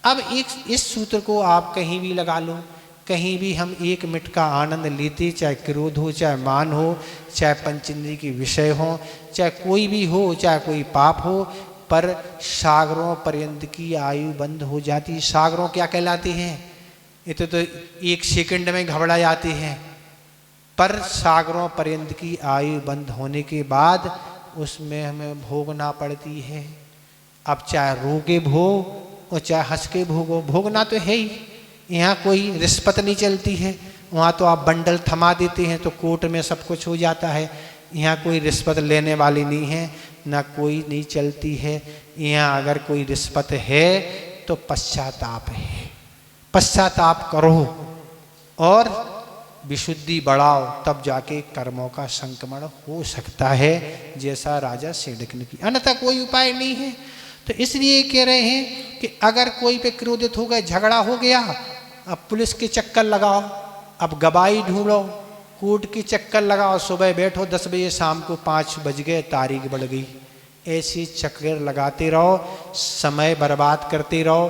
अब इस सूत्र को आप कहीं भी लगा लो, कहीं भी हम 1 मिनट का आनंद लेते, चाहे क्रोध हो, चाहे मान हो, चाहे पंचेंद्रिय के विषय हो, चाहे कोई भी हो, चाहे कोई पाप हो, पर सागरों पर्यंत की आयु बंद हो जाती। सागरों क्या कहलाते हैं, ये तो 1 सेकंड में घबरा जाते हैं, पर सागरों पर्यंत की आयु बंद होने के बाद उसमें हमें भोगना पड़ती है। अब चाहे रो के भोग और चाहे हंस के भोगो, भोगना तो है ही। यहाँ कोई रिश्वत नहीं चलती है, वहाँ तो आप बंडल थमा देते हैं तो कोर्ट में सब कुछ हो जाता है। यहाँ कोई रिश्वत लेने वाली नहीं है, ना कोई नहीं चलती है। यहाँ अगर कोई रिश्वत है तो पश्चाताप है, पश्चाताप करो और विशुद्धि बढ़ाओ, तब जाके कर्मों का संक्रमण हो सकता है, जैसा राजा सैनिक ने किया, अन्यथा कोई उपाय नहीं है। तो इसलिए कह रहे हैं कि अगर कोई पे क्रोधित हो गए, झगड़ा हो गया, अब पुलिस के चक्कर लगाओ, अब गवाही ढूंढो, कोर्ट के चक्कर लगाओ, सुबह बैठो 10 बजे, शाम को 5 बज गए, तारीख बढ़ गई, ऐसी चक्कर लगाते रहो, समय बर्बाद करते रहो,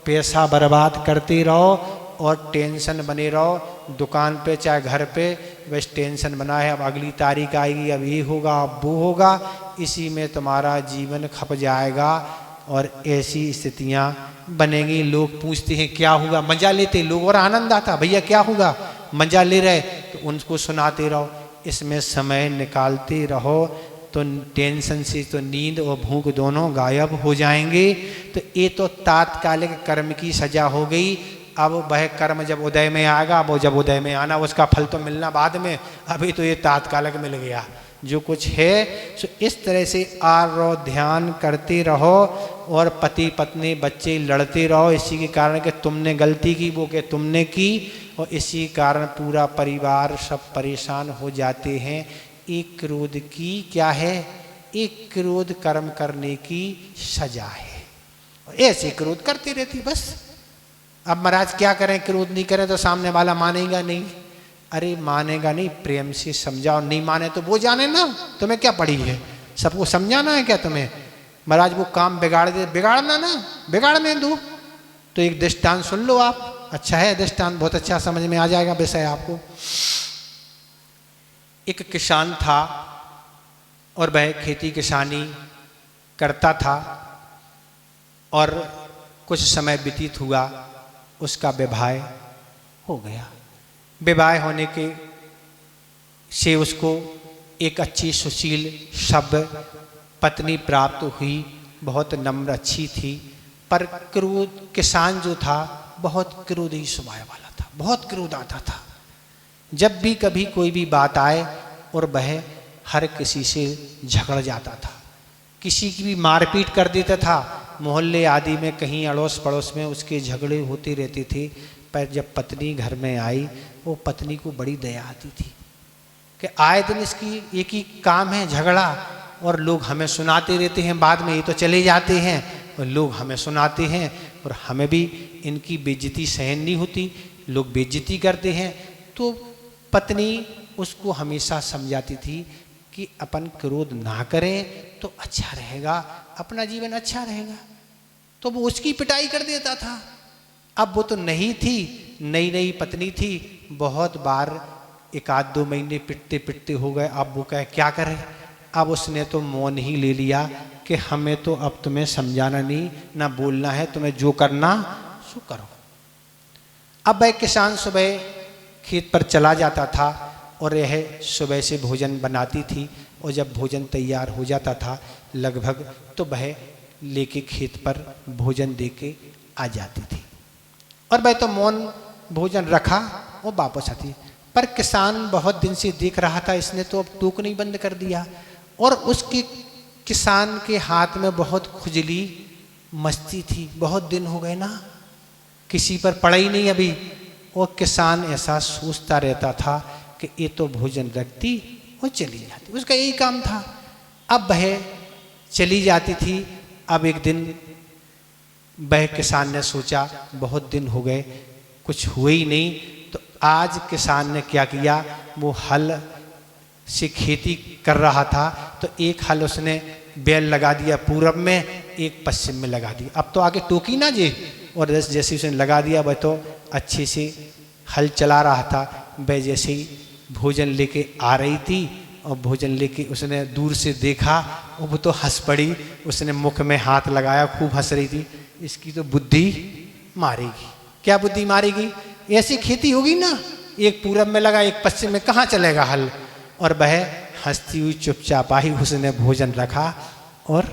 पैसा बर्बाद करते रहो और टेंशन बने रहो। दुकान पे चाहे घर पे बस टेंशन बना है, अब अगली तारीख आएगी, अब ये होगा, अब वो होगा, इसी में तुम्हारा जीवन खप जाएगा और ऐसी स्थितियां बनेंगी। लोग पूछते हैं क्या होगा, मजा लेते लोग और आनंद आता, भैया क्या होगा, मजा ले रहे, तो उनको सुनाते रहो, इसमें समय निकालते रहो, तो टेंशन से तो नींद और भूख दोनों गायब हो जाएंगे। तो ये तो तात्कालिक कर्म की सजा हो गई। अब वह कर्म जब उदय में आएगा, वो जब उदय में आना, उसका फल तो मिलना बाद में, अभी तो ये तात्कालिक मिल गया जो कुछ है। सो इस तरह से आरो ध्यान करते रहो और पति पत्नी बच्चे लड़ते रहो, इसी के कारण कि तुमने गलती की, वो कि तुमने की, और इसी कारण पूरा परिवार सब परेशान हो जाते हैं। एक क्रोध की क्या है, एक क्रोध कर्म करने की सजा है, ऐसे क्रोध करती रहती बस। अब महाराज क्या करें, क्रोध नहीं करें तो सामने वाला मानेगा नहीं। अरे मानेगा नहीं, प्रेम से समझाओ, नहीं माने तो वो जाने ना, तुम्हें क्या पड़ी है, सबको समझाना है क्या तुम्हें। महाराज वो काम बिगाड़ दे, बिगाड़ना ना, बिगाड़ने दो। तो एक दृष्टांत सुन लो आप, अच्छा है दृष्टांत, बहुत अच्छा समझ में आ जाएगा विषय आपको। एक किसान था और वह खेती किसानी करता था और कुछ समय व्यतीत हुआ, उसका विवाह हो गया। विवाह होने के से उसको एक अच्छी सुशील सभ्य पत्नी प्राप्त हुई, बहुत नम्र अच्छी थी। पर क्रोध किसान जो था बहुत क्रोधी स्वभाव वाला था, बहुत क्रोध आता था। जब भी कभी कोई भी बात आए और वह हर किसी से झगड़ जाता था, किसी की भी मारपीट कर देता था। मोहल्ले आदि में कहीं अड़ोस पड़ोस में उसके झगड़े होते रहते थे। पर जब पत्नी घर में आई, वो पत्नी को बड़ी दया आती थी कि आए दिन इसकी एक ही काम है झगड़ा, और लोग हमें सुनाते रहते हैं, बाद में ये तो चले जाते हैं और लोग हमें सुनाते हैं, और हमें भी इनकी बेइज्जती सहन नहीं होती, लोग बेइज्जती करते हैं। तो पत्नी उसको हमेशा समझाती थी कि अपन क्रोध ना करें तो अच्छा रहेगा, अपना जीवन अच्छा रहेगा। तो वो उसकी पिटाई कर देता था। अब वो तो नहीं थी, नई नई पत्नी थी, बहुत बार एक आध दो महीने पिटते पिटते हो गए। अब वो कहे क्या करे, अब उसने तो मौन ही ले लिया कि हमें तो अब तुम्हें समझाना नहीं, ना बोलना है, तुम्हें जो करना सो करो। अब वह किसान सुबह खेत पर चला जाता था और यह सुबह से भोजन बनाती थी, और जब भोजन तैयार हो जाता था लगभग, तो वह लेके खेत पर भोजन दे के आ जाती थी। और वह तो मौन भोजन रखा और वापस आती। पर किसान बहुत दिन से देख रहा था, इसने तो अब टोकना ही बंद कर दिया, और उसके किसान के हाथ में बहुत खुजली मस्ती थी। बहुत दिन हो गए ना, किसी पर पड़ा ही नहीं अभी। और किसान ऐसा सोचता रहता था कि ये तो भोजन रखती और चली जाती, उसका यही काम था। अब वह चली जाती थी। अब एक दिन वह किसान ने सोचा बहुत दिन हो गए, कुछ हुए ही नहीं, तो आज किसान ने क्या किया, वो हल से खेती कर रहा था, तो एक हल उसने बैल लगा दिया पूरब में, एक पश्चिम में लगा दिया। अब तो आगे टोकी ना जी, और जैसे उसने लगा दिया, वह तो अच्छे से हल चला रहा था। वह जैसे ही भोजन लेके आ रही थी, और भोजन लेके उसने दूर से देखा, और वो तो हंस पड़ी। उसने मुख में हाथ लगाया, खूब हंस रही थी। इसकी तो बुद्धि मारेगी। क्या बुद्धि मारेगी, ऐसी खेती होगी ना, एक पूरब में लगा एक पश्चिम में, कहाँ चलेगा हल। और वह हंसती हुई चुपचाप आई, उसने भोजन रखा और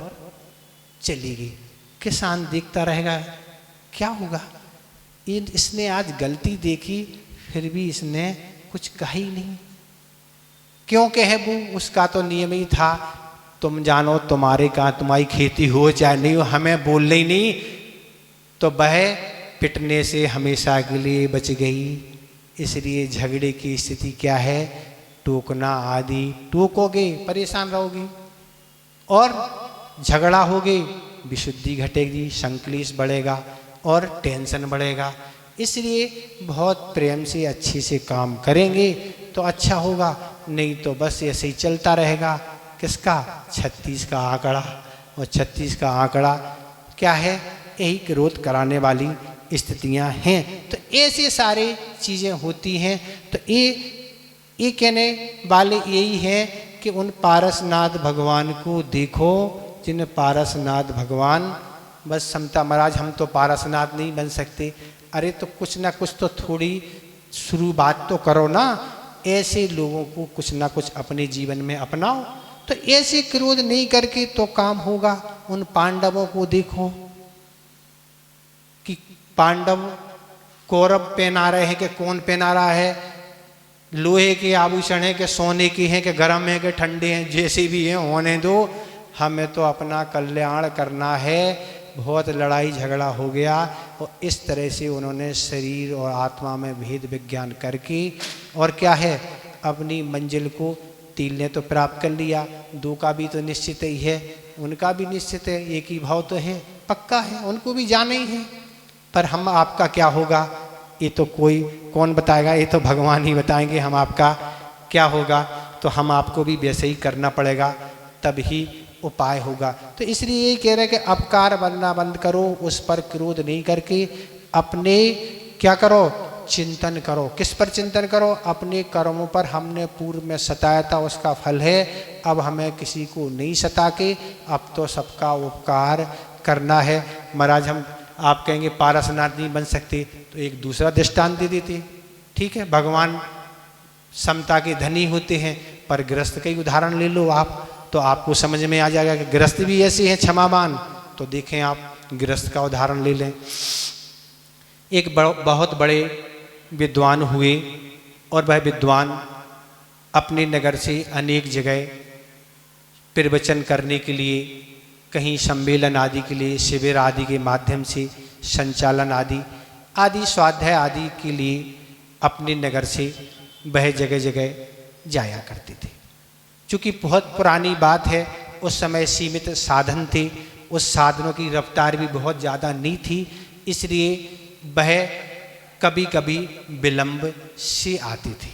चली गई। किसान देखता रहेगा क्या होगा, इसने आज गलती देखी फिर भी इसने कुछ कहा ही नहीं। क्यों कहे वो, उसका तो नियम ही था, तुम जानो तुम्हारे कहाँ तुम्हारी खेती हो चाहे नहीं हो, हमें बोलने ही नहीं। तो वह पिटने से हमेशा के लिए बच गई। इसलिए झगड़े की स्थिति क्या है, टोकना आदि, टोकोगे परेशान रहोगे और झगड़ा होगे, विशुद्धि घटेगी, संक्लेश बढ़ेगा और टेंशन बढ़ेगा। इसलिए बहुत प्रेम से अच्छे से काम करेंगे तो अच्छा होगा, नहीं तो बस ऐसे ही चलता रहेगा। किसका, 36 का आंकड़ा। और 36 का आंकड़ा क्या है, यही क्रोध कराने वाली स्थितियां हैं। तो ऐसे सारे चीज़ें होती हैं। तो ये कहने वाले यही है कि उन पारसनाथ भगवान को देखो, जिन पारसनाथ भगवान, बस समता महाराज हम तो पारसनाथ नहीं बन सकते। अरे तो कुछ ना कुछ तो थोड़ी शुरुआत तो करो ना। ऐसे लोगों को कुछ ना कुछ अपने जीवन में अपनाओ, तो ऐसे क्रोध नहीं करके तो काम होगा। उन पांडवों को देखो कि पांडव कौरव पहना रहे हैं कि कौन पहना रहा है, लोहे के आभूषण है कि सोने के हैं कि गर्म है कि ठंडे हैं, जैसे भी हैं होने दो, हमें तो अपना कल्याण करना है। बहुत लड़ाई झगड़ा हो गया और इस तरह से उन्होंने शरीर और आत्मा में भेद विज्ञान करके और क्या है, अपनी मंजिल को 3 ने तो प्राप्त कर लिया, 2 का भी तो निश्चित ही है, उनका भी निश्चित है, एक ही भाव तो है, पक्का है, उनको भी जाना ही है। पर हम आपका क्या होगा ये तो कोई कौन बताएगा, ये तो भगवान ही बताएंगे हम आपका क्या होगा। तो हम आपको भी वैसे ही करना पड़ेगा, तब ही उपाय होगा। तो इसलिए यही कह रहे हैं कि अपकार बनना बंद करो, उस पर क्रोध नहीं करके अपने क्या करो, चिंतन करो। किस पर चिंतन करो, अपने कर्मों पर। हमने पूर्व में सताया था, उसका फल है, अब हमें किसी को नहीं सता के अब तो सबका उपकार करना है। महाराज हम आप कहेंगे पारसनाथ नहीं बन सकते, तो एक दूसरा दृष्टांत दे देते ठीक है, भगवान समता के धनी होते हैं, पर गृहस्थ का ही उदाहरण ले लो आप, तो आपको समझ में आ जाएगा कि गृहस्थ भी ऐसे हैं क्षमावान। तो देखें आप गृहस्थ का उदाहरण ले लें। एक बहुत बड़े विद्वान हुए और वह विद्वान अपने नगर से अनेक जगह प्रवचन करने के लिए, कहीं सम्मेलन आदि के लिए, शिविर आदि के माध्यम से, संचालन आदि स्वाध्याय आदि के लिए अपने नगर से वह जगह जगह जाया करते थे। चूँकि बहुत पुरानी बात है, उस समय सीमित साधन थे, उस साधनों की रफ्तार भी बहुत ज़्यादा नहीं थी, इसलिए वह कभी कभी विलंब से आते थे।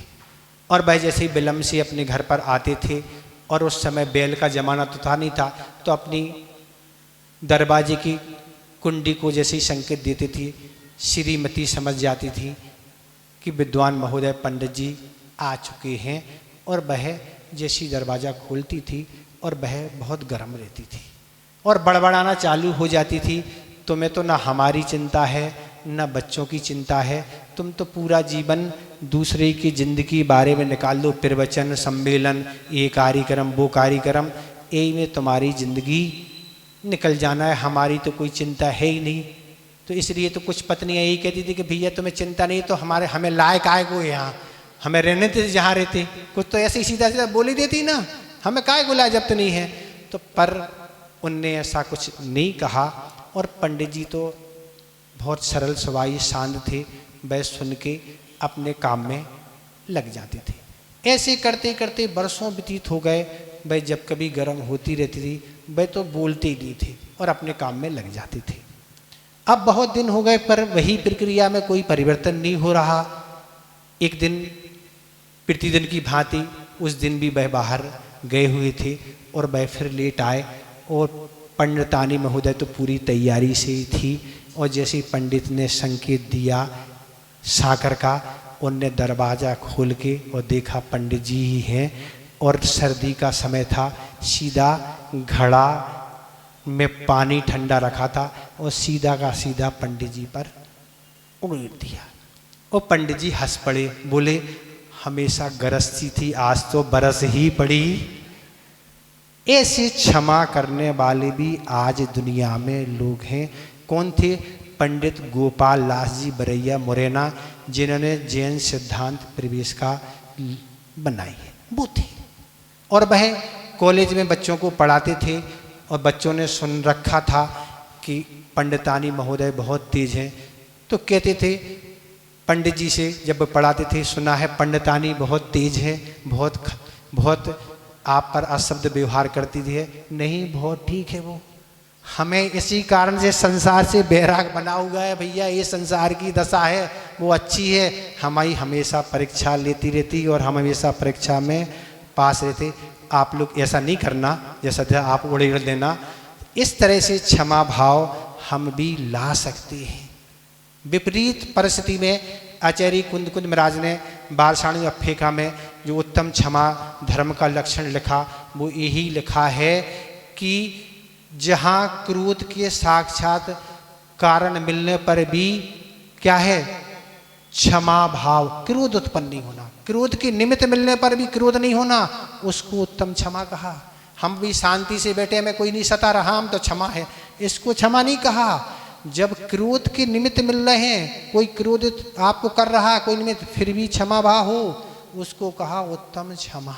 और वह जैसे विलंब से अपने घर पर आते थे, और उस समय बैल का जमाना तो था नहीं था, तो अपनी दरवाजे की कुंडी को जैसे ही संकेत देते थे, श्रीमती समझ जाती थी कि विद्वान महोदय पंडित जी आ चुके हैं। और वह जैसी दरवाज़ा खोलती थी और वह बहुत गर्म रहती थी और बड़बड़ाना चालू हो जाती थी, तुम्हें तो ना हमारी चिंता है न बच्चों की चिंता है, तुम तो पूरा जीवन दूसरे की ज़िंदगी बारे में निकाल दो, प्रवचन सम्मेलन, ये कार्यक्रम वो कार्यक्रम, यही में तुम्हारी ज़िंदगी निकल जाना है, हमारी तो कोई चिंता है ही नहीं। तो इसलिए तो कुछ पत्नियाँ यही कहती थी कि भैया तुम्हें चिंता नहीं तो हमें लायक आए को यहाँ, हमें रहने थे जहाँ रहते, कुछ तो ऐसे ही सीधा सीधा बोली देती ना, हमें काय को लाए जब तो नहीं है। तो पर उनने ऐसा कुछ नहीं कहा, और पंडित जी तो बहुत सरल स्वभाव शांत थे, वह सुन के अपने काम में लग जाते थे। ऐसे करते करते वर्षों व्यतीत हो गए, वह जब कभी गर्म होती रहती थी वह तो बोलते ही नहीं थे और अपने काम में लग जाते थे। अब बहुत दिन हो गए पर वही प्रक्रिया में कोई परिवर्तन नहीं हो रहा। एक दिन प्रतिदिन की भांति उस दिन भी वह बाहर गए हुए थे और वह फिर लेट आए, और पंडितानी महोदय तो पूरी तैयारी से ही थी, और जैसे ही पंडित ने संकेत दिया साकर का, उनने दरवाज़ा खोल के और देखा पंडित जी ही हैं, और सर्दी का समय था, सीधा घड़ा में पानी ठंडा रखा था और सीधा का सीधा पंडित जी पर उड़ेल दिया। और पंडित जी हंस पड़े, बोले हमेशा गरजती थी, आज तो बरस ही पड़ी। ऐसे क्षमा करने वाले भी आज दुनिया में लोग हैं। कौन थे? पंडित गोपाल दास जी बरैया मुरैना, जिन्होंने जैन सिद्धांत प्रवेश का बनाई है, वो थे। और वह कॉलेज में बच्चों को पढ़ाते थे, और बच्चों ने सुन रखा था कि पंडितानी महोदय बहुत तेज हैं, तो कहते थे पंडित जी से जब पढ़ाते थे, सुना है पंडितानी बहुत तेज है, बहुत आप पर अशब्द व्यवहार करती थी। नहीं, बहुत ठीक है, वो हमें इसी कारण से संसार से बैराग बना हुआ है भैया, ये संसार की दशा है, वो अच्छी है, हमारी हमेशा परीक्षा लेती रहती और हम हमेशा परीक्षा में पास रहते। आप लोग ऐसा नहीं करना जैसा था आप उड़ेल देना। इस तरह से क्षमा भाव हम भी ला सकते हैं। विपरीत परिस्थिति में आचार्य कुंद महाराज ने बालसाणी अफ्फेका में जो उत्तम क्षमा धर्म का लक्षण लिखा, वो यही लिखा है कि जहाँ क्रोध के साक्षात कारण मिलने पर भी क्या है, क्षमा भाव, क्रोध उत्पन्न नहीं होना, क्रोध के निमित्त मिलने पर भी क्रोध नहीं होना, उसको उत्तम क्षमा कहा। हम भी शांति से बैठे, हमें कोई नहीं सता रहा, हम तो क्षमा है, इसको क्षमा नहीं कहा। जब क्रोध के निमित्त मिल रहे हैं, कोई क्रोध आपको कर रहा है कोई निमित्त, फिर भी क्षमा भाव हो, उसको कहा उत्तम क्षमा।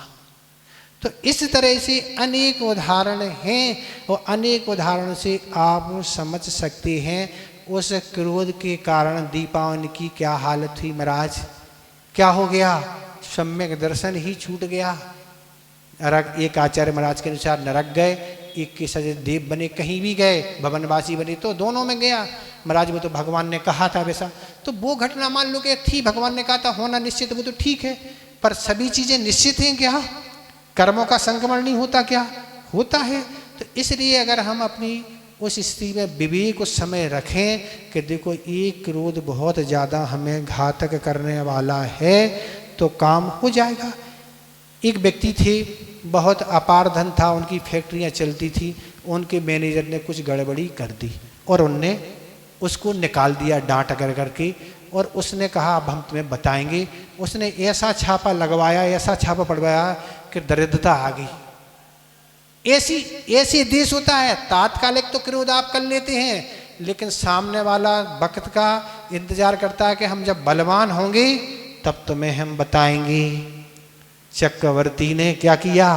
तो इस तरह से अनेक उदाहरण हैं, और अनेक उदाहरण से आप समझ सकते हैं उस क्रोध के कारण दीपावन की क्या हालत हुई महाराज। क्या हो गया? सम्यक दर्शन ही छूट गया। नरक, एक आचार्य महाराज के अनुसार नरक गए, एक के सजे देव बने, कहीं भी गए, भवनवासी बने, तो दोनों में गया महाराज। वो तो भगवान ने कहा था वैसा, तो वो घटना मान लो कि थी, भगवान ने कहा था होना निश्चित, वो तो ठीक है, पर सभी चीज़ें निश्चित हैं क्या? कर्मों का संक्रमण नहीं होता क्या? होता है। तो इसलिए अगर हम अपनी उस स्थिति में विवेक उस समय रखें कि देखो एक क्रोध बहुत ज़्यादा हमें घातक करने वाला है, तो काम हो जाएगा। एक व्यक्ति थे, बहुत अपार धन था, उनकी फैक्ट्रियाँ चलती थी, उनके मैनेजर ने कुछ गड़बड़ी कर दी और उनने उसको निकाल दिया डांट कर करके। और उसने कहा अब हम तुम्हें बताएंगे। उसने ऐसा छापा लगवाया, ऐसा छापा पड़वाया कि दरिद्रता आ गई। ऐसी देश होता है, तात्कालिक तो क्रोध आप कर लेते हैं, लेकिन सामने वाला वक्त का इंतजार करता है कि हम जब बलवान होंगे तब तुम्हें हम बताएंगे। चक्रवर्ती ने क्या किया,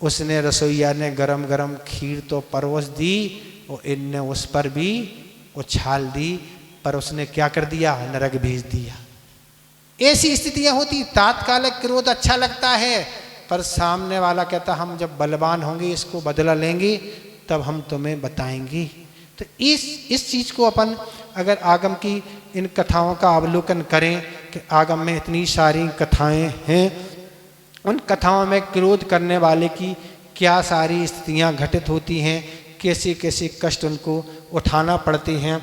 उसने रसोईया ने गरम गरम खीर तो परोस दी और इनने उस पर भी उछाल दी, पर उसने क्या कर दिया, नरक भेज दिया। ऐसी स्थितियां होती, तात्कालिक क्रोध अच्छा लगता है, पर सामने वाला कहता हम जब बलवान होंगे इसको बदला लेंगे तब हम तुम्हें बताएंगे। तो इस चीज को अपन अगर आगम की इन कथाओं का अवलोकन करें कि आगम में इतनी सारी कथाएं हैं, उन कथाओं में क्रोध करने वाले की क्या सारी स्थितियां घटित होती हैं, कैसे कैसे कष्ट उनको उठाना पड़ते हैं।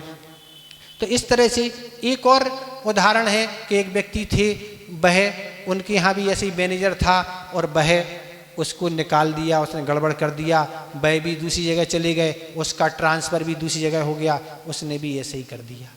तो इस तरह से एक और उदाहरण है कि एक व्यक्ति थे, वह उनके यहाँ भी ऐसे ही मैनेजर था और वह उसको निकाल दिया, उसने गड़बड़ कर दिया, वह भी दूसरी जगह चले गए, उसका ट्रांसफ़र भी दूसरी जगह हो गया, उसने भी ऐसे ही कर दिया।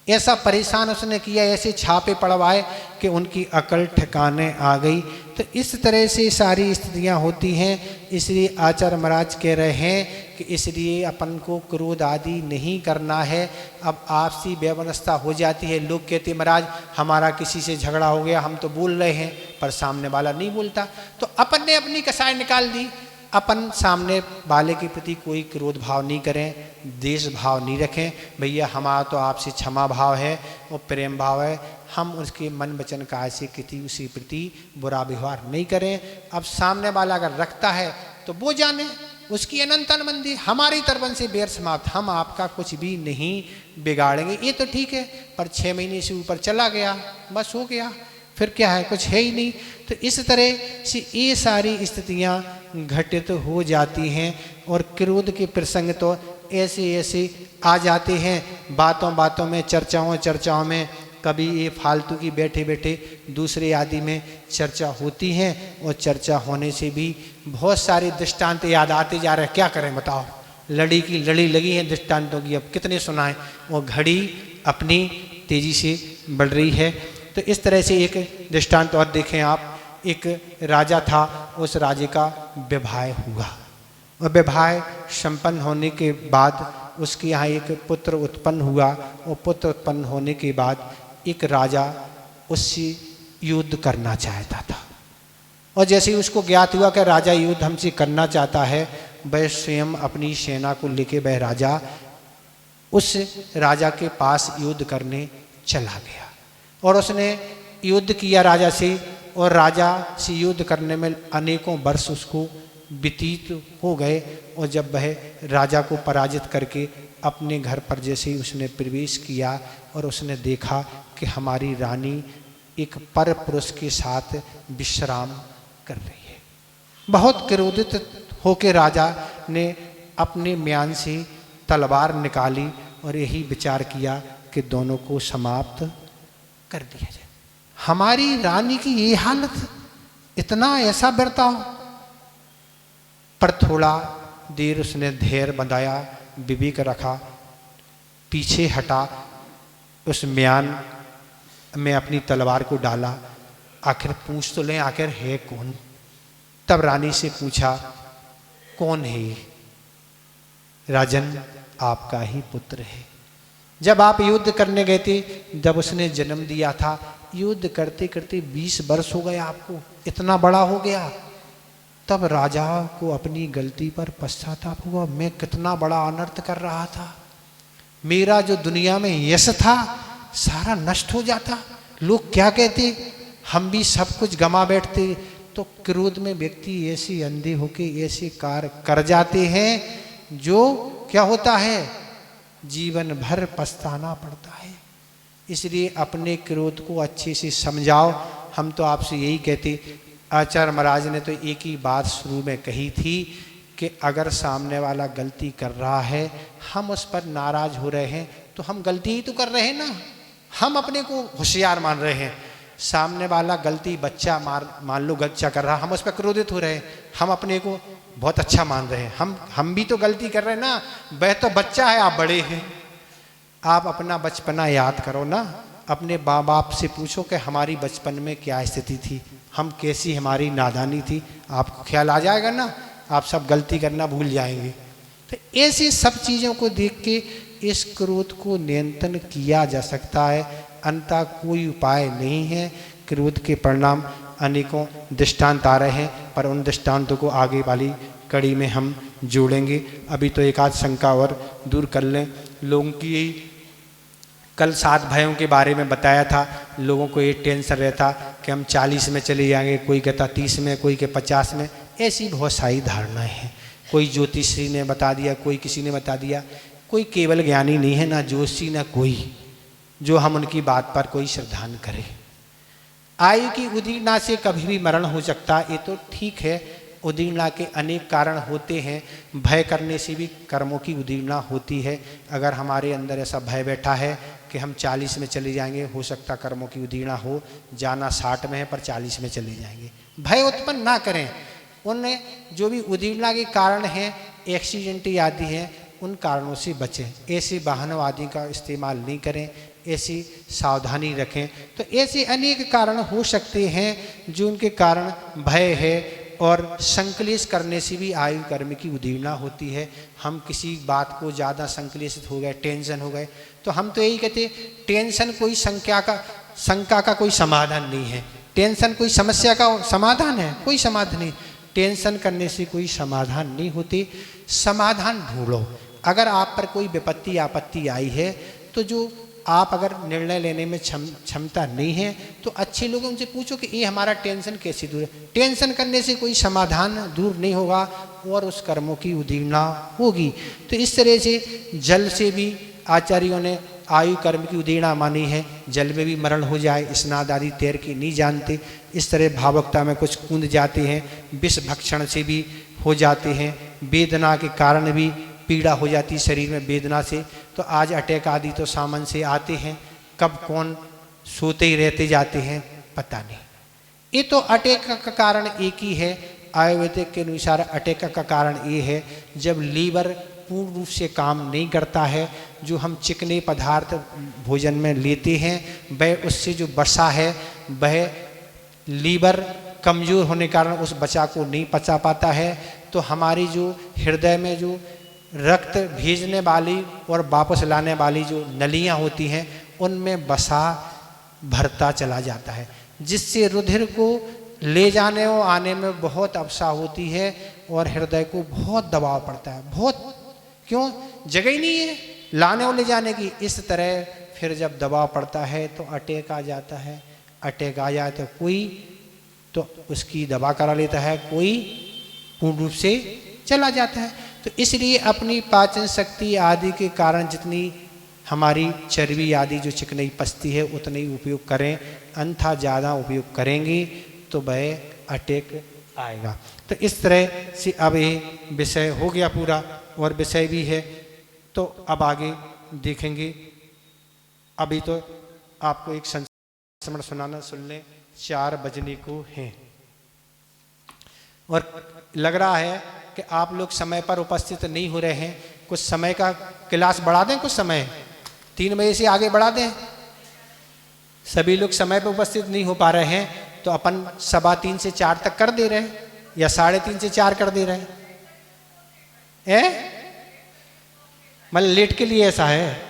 ऐसा परेशान उसने किया, ऐसे छापे पड़वाए कि उनकी अकल ठिकाने आ गई। तो इस तरह से सारी स्थितियां होती हैं। इसलिए आचार्य महाराज कह रहे हैं कि इसलिए अपन को क्रोध आदि नहीं करना है। अब आपसी व्यवस्था हो जाती है, लोग कहते महाराज हमारा किसी से झगड़ा हो गया, हम तो बोल रहे हैं पर सामने वाला नहीं बोलता, तो अपन ने अपनी कसाई निकाल दी। अपन सामने वाले के प्रति कोई क्रोध भाव नहीं करें, देश भाव नहीं रखें। भैया हमारा तो आपसे क्षमा भाव है और प्रेम भाव है, हम उसके मन वचन काया से किसी उसी प्रति बुरा व्यवहार नहीं करें। अब सामने वाला अगर रखता है तो वो जाने, उसकी अनंतन मंदी, हमारी तरफ से बेर समाप्त, हम आपका कुछ भी नहीं बिगाड़ेंगे। ये तो ठीक है, पर 6 महीने से ऊपर चला गया, बस हो गया, फिर क्या है, कुछ है ही नहीं। तो इस तरह से ये सारी स्थितियां घटित हो जाती हैं और क्रोध के प्रसंग तो ऐसे ऐसे आ जाते हैं। बातों बातों में, चर्चाओं में कभी ये फालतू की बैठे बैठे दूसरे आदि में चर्चा होती है और चर्चा होने से भी बहुत सारे दृष्टांत याद आते जा रहे हैं। क्या करें बताओ, लड़ी की लड़ी लगी है दृष्टांतों की, अब कितने सुनाएं, वो घड़ी अपनी तेजी से बढ़ रही है। तो इस तरह से एक दृष्टांत और देखें आप। एक राजा था, उस राजे का विवाह हुआ और विवाह संपन्न होने के बाद उसके यहाँ एक पुत्र उत्पन्न हुआ और पुत्र उत्पन्न होने के बाद एक राजा उससे युद्ध करना चाहता था। और जैसे ही उसको ज्ञात हुआ कि राजा युद्ध हमसे करना चाहता है, वह स्वयं अपनी सेना को लेके वह राजा उस राजा के पास युद्ध करने चला गया और उसने युद्ध किया राजा से, और राजा से युद्ध करने में अनेकों वर्ष उसको व्यतीत हो गए। और जब वह राजा को पराजित करके अपने घर पर जैसे ही उसने प्रवेश किया और उसने देखा कि हमारी रानी एक पर पुरुष के साथ विश्राम कर रही है, बहुत क्रोधित होकर राजा ने अपने म्यान से तलवार निकाली और यही विचार किया कि दोनों को समाप्त कर दिया जाए। हमारी रानी की ये हालत, इतना ऐसा बर्ताव। पर थोड़ा देर उसने धैर्य बंधाया, विवेक रखा, पीछे हटा, उस म्यान में अपनी तलवार को डाला, आखिर पूछ तो लें आखिर है कौन। तब रानी से पूछा, कौन है ये? राजन, आपका ही पुत्र है। जब आप युद्ध करने गए थे, जब उसने जन्म दिया था, युद्ध करते करते 20 वर्ष हो गए आपको, इतना बड़ा हो गया। तब राजा को अपनी गलती पर पश्चाताप हुआ, मैं कितना बड़ा अनर्थ कर रहा था, मेरा जो दुनिया में यश था सारा नष्ट हो जाता, लोग क्या कहते, हम भी सब कुछ गमा बैठते। तो क्रोध में व्यक्ति ऐसे अंधे होके ऐसे कार्य कर जाते हैं जो क्या होता है, जीवन भर पछताना पड़ता है। इसलिए अपने क्रोध को अच्छे से समझाओ। हम तो आपसे यही कहते, आचार्य महाराज ने तो एक ही बात शुरू में कही थी कि अगर सामने वाला गलती कर रहा है, हम उस पर नाराज हो रहे हैं, तो हम गलती ही तो कर रहे हैं ना, हम अपने को होशियार मान रहे हैं। सामने वाला गलती बच्चा मान लो बच्चा कर रहा, हम उस पर क्रोधित हो रहे हैं, हम अपने को बहुत अच्छा मान रहे हैं। हम भी तो गलती कर रहे हैं ना, वह तो बच्चा है, आप बड़े हैं। आप अपना बचपना याद करो ना, अपने माँ बाप से पूछो कि हमारी बचपन में क्या स्थिति थी, हम कैसी हमारी नादानी थी, आपको ख्याल आ जाएगा ना, आप सब गलती करना भूल जाएंगे। तो ऐसी सब चीज़ों को देख के इस क्रोध को नियंत्रण किया जा सकता है, अन्यथा कोई उपाय नहीं है। क्रोध के परिणाम अनेकों दृष्टांत आ रहे हैं, पर उन दृष्टांतों को आगे वाली कड़ी में हम जोड़ेंगे। अभी तो एक आध शंका और दूर कर लें लोगों की। यही कल 7 भयों के बारे में बताया था, लोगों को ये टेंशन रहता कि हम 40 में चले जाएंगे, कोई कहता 30 में, कोई के 50 में। ऐसी बहुत सारी धारणाएं हैं। कोई ज्योतिषी ने बता दिया, कोई किसी ने बता दिया। कोई केवल ज्ञानी नहीं है, ना ज्योतिषी ना कोई, जो हम उनकी बात पर कोई श्रद्धा न करें। आयु की उदीर्णा से कभी भी मरण हो सकता है, ये तो ठीक है। उदीर्णा के अनेक कारण होते हैं। भय करने से भी कर्मों की उदीर्णा होती है। अगर हमारे अंदर ऐसा भय बैठा है कि हम 40 में चले जाएंगे, हो सकता कर्मों की उदीर्णा हो। जाना 60 में है पर 40 में चले जाएंगे। भय उत्पन्न ना करें। उन जो भी उदीर्णा के कारण हैं, एक्सीडेंट आदि हैं, उन कारणों से बचें। ऐसे वाहनों आदि का इस्तेमाल नहीं करें, ऐसी सावधानी रखें। तो ऐसे अनेक कारण हो सकते हैं जो उनके कारण भय है। और संकलेश करने से भी आयु कर्म की उदीर्णा होती है। हम किसी बात को ज़्यादा संकलेशित हो गए, टेंशन हो गए, तो हम तो यही कहते टेंशन कोई शंका का कोई समाधान नहीं है। टेंशन कोई समस्या का समाधान है? कोई समाधान नहीं। टेंशन करने से कोई समाधान नहीं होती। समाधान ढूंढो। अगर आप पर कोई विपत्ति आपत्ति आई है, तो जो आप अगर निर्णय लेने में क्षमता नहीं है, तो अच्छे लोगों से पूछो कि ये हमारा टेंशन कैसे दूर है। टेंशन करने से कोई समाधान दूर नहीं होगा और उस कर्मों की उदीर्णा होगी। तो इस तरह से जल से भी आचार्यों ने आयु कर्म की उदीर्णा मानी है। जल में भी मरण हो जाए, स्नाद आदि तैर के नहीं जानते। इस तरह भावुकता में कुछ कूद जाते हैं, विष भक्षण से भी हो जाते हैं, वेदना के कारण भी पीड़ा हो जाती है शरीर में वेदना से। तो आज अटैक आदि तो सामान से आते हैं, कब कौन सोते ही रहते जाते हैं पता नहीं। ये तो अटैक का कारण एक ही है। आयुर्वेदिक के अनुसार अटैक का कारण ये है जब लीवर पूर्ण रूप से काम नहीं करता है। जो हम चिकने पदार्थ भोजन में लेते हैं, वह उससे जो वसा है वह लीवर कमज़ोर होने के कारण उस वसा को नहीं पचा पाता है। तो हमारी जो हृदय में जो रक्त भेजने वाली और वापस लाने वाली जो नलियां होती हैं, उनमें वसा भरता चला जाता है, जिससे रुधिर को ले जाने और आने में बहुत अवसा होती है और हृदय को बहुत दबाव पड़ता है। बहुत क्यों, जगह ही नहीं है लाने और ले जाने की। इस तरह फिर जब दबाव पड़ता है तो अटैक आ जाता है। अटैक आ जाए तो कोई तो उसकी दवा करा लेता है, कोई पूर्ण रूप से चला जाता है। तो इसलिए अपनी पाचन शक्ति आदि के कारण जितनी हमारी चर्बी आदि जो चिकनाई पचती है उतना ही उपयोग करें, अन्यथा ज़्यादा उपयोग करेंगे तो वह अटैक आएगा। तो इस तरह से अब ये विषय हो गया पूरा और विषय भी है, तो अब आगे देखेंगे। अभी तो आपको एक संस्मरण सुनाना, सुन लें। 4 बजने को हैं और लग रहा है कि आप लोग समय पर उपस्थित नहीं हो रहे हैं। कुछ समय का क्लास बढ़ा दें, कुछ समय 3 बजे से आगे बढ़ा दें। सभी लोग समय पर उपस्थित नहीं हो पा रहे हैं, तो अपन 3:15 से 4 तक कर दे रहे हैं या 3:30 से 4 कर दे रहे हैं। मतलब लेट के लिए ऐसा है,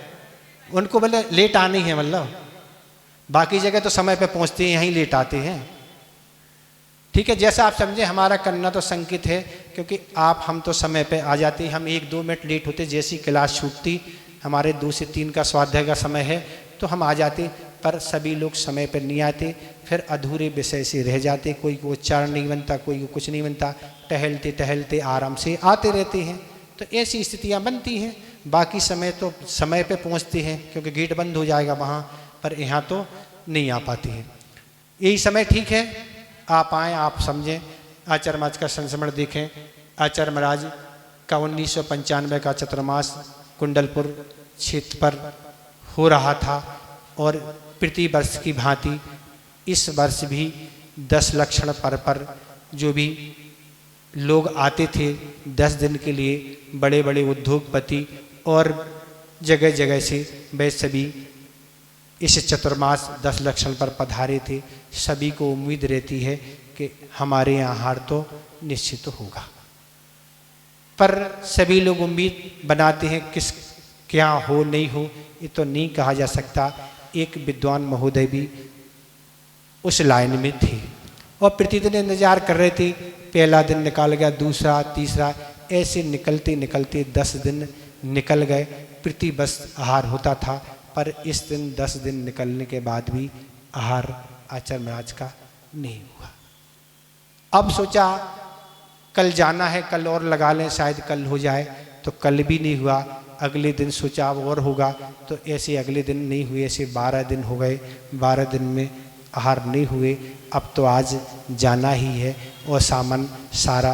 उनको मतलब लेट आनी है, मतलब बाकी जगह तो समय पे पहुंचते हैं, यहीं लेट आते हैं। ठीक है, जैसा आप समझे। हमारा करना तो संकित है, क्योंकि हम तो समय पे आ जाते हैं। हम 1-2 मिनट लेट होते, जैसी क्लास छूटती, हमारे 2 से 3 का स्वाध्याय का समय है तो हम आ जाते, पर सभी लोग समय पर नहीं आते, फिर अधूरे विषय से रह जाते। कोई को उच्चारण नहीं बनता, कोई को कुछ नहीं बनता, टहलते टहलते आराम से आते रहते हैं। तो ऐसी स्थितियाँ बनती हैं। बाकी समय तो समय पे पहुँचते हैं, क्योंकि गेट बंद हो जाएगा वहाँ, पर यहाँ तो नहीं आ पाती हैं। यही समय ठीक है, आप आएँ, आप समझें। आचार्य महाराज का संस्मरण देखें। आचार्य महाराज का 1995 का चतुर्मास कुंडलपुर क्षेत्र पर हो रहा था और प्रति वर्ष की भांति इस वर्ष भी 10 लक्षण पर जो भी लोग आते थे 10 दिन के लिए, बड़े बड़े उद्योगपति और जगह जगह से वे सभी इस चतुर्मास 10 लक्षण पर पधारे थे। सभी को उम्मीद रहती है कि हमारे यहाँ आहार तो निश्चित होगा, पर सभी लोग उम्मीद बनाते हैं किस क्या हो नहीं हो ये तो नहीं कहा जा सकता। एक विद्वान महोदय भी उस लाइन में थे और प्रतिदिन इंतजार कर रहे थे। पहला दिन निकाल गया, दूसरा, तीसरा, ऐसे निकलते निकलते 10 दिन निकल गए। प्रति बस आहार होता था, पर इस दिन 10 दिन निकलने के बाद भी आहार आचार्य महाराज का नहीं हुआ। अब सोचा कल जाना है, कल और लगा लें, शायद कल हो जाए, तो कल भी नहीं हुआ। अगले दिन सोचा अब और होगा, तो ऐसे अगले दिन नहीं हुए, ऐसे 12 दिन हो गए। 12 दिन में आहार नहीं हुए। अब तो आज जाना ही है और सामान सारा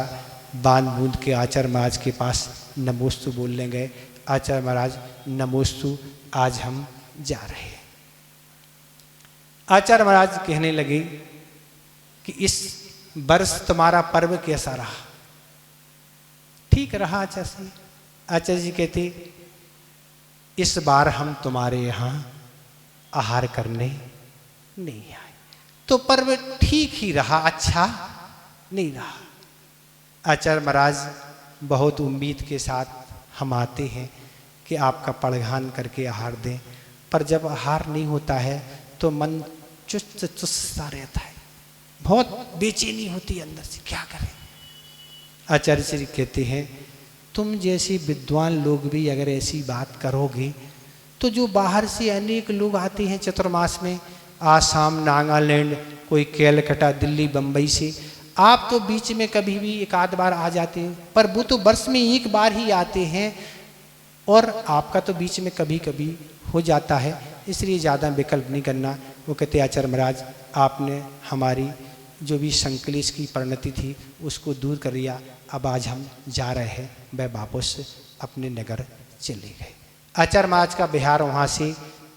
बांध बूंद के आचार्य महाराज के पास नमोस्तु बोलने गए। आचार्य महाराज नमोस्तु, आज हम जा रहे हैं। आचार्य महाराज कहने लगे कि इस वर्ष तुम्हारा पर्व कैसा रहा? ठीक रहा आचार्य जी। आचार्य जी कहते इस बार हम तुम्हारे यहाँ आहार करने नहीं आए। तो पर्व ठीक ही रहा, अच्छा नहीं रहा। आचार्य महाराज बहुत उम्मीद के साथ हम आते हैं कि आपका पड़घान करके आहार दें, पर जब आहार नहीं होता है तो मन चुस्त सा रहता है, बहुत बेचैनी होती है अंदर से, क्या करें। आचार्य श्री कहते हैं तुम जैसे विद्वान लोग भी अगर ऐसी बात करोगे तो जो बाहर से अनेक लोग आते हैं चतुर्मास में, आसाम, नागालैंड, कोई कैलकटा, दिल्ली, बम्बई से, आप तो बीच में कभी भी एक आध बार आ जाते हैं, पर वो तो वर्ष में एक बार ही आते हैं और आपका तो बीच में कभी कभी हो जाता है, इसलिए ज़्यादा विकल्प नहीं करना। वो कहते आचार्य महाराज आपने हमारी जो भी संकलेश की परिणति थी उसको दूर कर दिया, अब आज हम जा रहे हैं। वह वापस अपने नगर चले गए। आचार्य महाराज का बिहार वहाँ से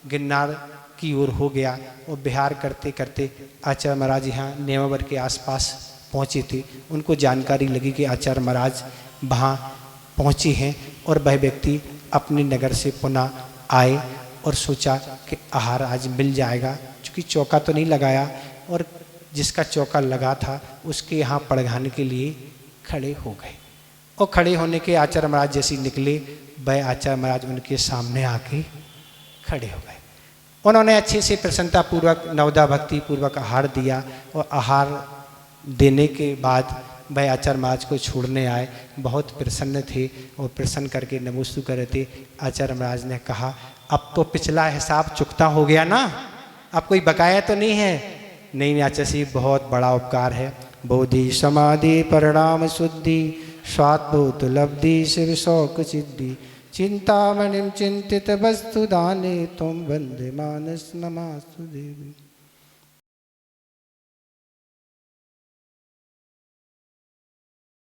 गिरनार की ओर हो गया और बिहार करते करते आचार्य महाराज यहाँ नेमावर के आसपास पहुँचे थे। उनको जानकारी लगी कि आचार्य महाराज वहाँ पहुँचे हैं और वह व्यक्ति अपने नगर से पुनः आए और सोचा कि आहार आज मिल जाएगा, क्योंकि चौका तो नहीं लगाया और जिसका चौका लगा था उसके यहाँ पड़घाने के लिए खड़े हो गए। और खड़े होने के आचार्य महाराज जैसे निकले, वह आचार्य महाराज उनके सामने आके खड़े हो गए। उन्होंने अच्छे से प्रसन्नता पूर्वक नवदा भक्ति पूर्वक आहार दिया और आहार देने के बाद वह आचार्य महाराज को छोड़ने आए। बहुत प्रसन्न थे और प्रसन्न करके नमोस्तु कर रहे थे। आचार्य महाराज ने कहा अब तो पिछला हिसाब चुकता हो गया ना, अब कोई बकाया तो नहीं है? नहीं आचार्य जी, बहुत बड़ा उपकार है। बोधि समाधि परिणाम शुद्धि स्वात्भूत लब्धि शिव शौक सिद्धि चिंतामणिम चिंतित वस्तु दाने तुम वंदे मानस नमास्तु देवी।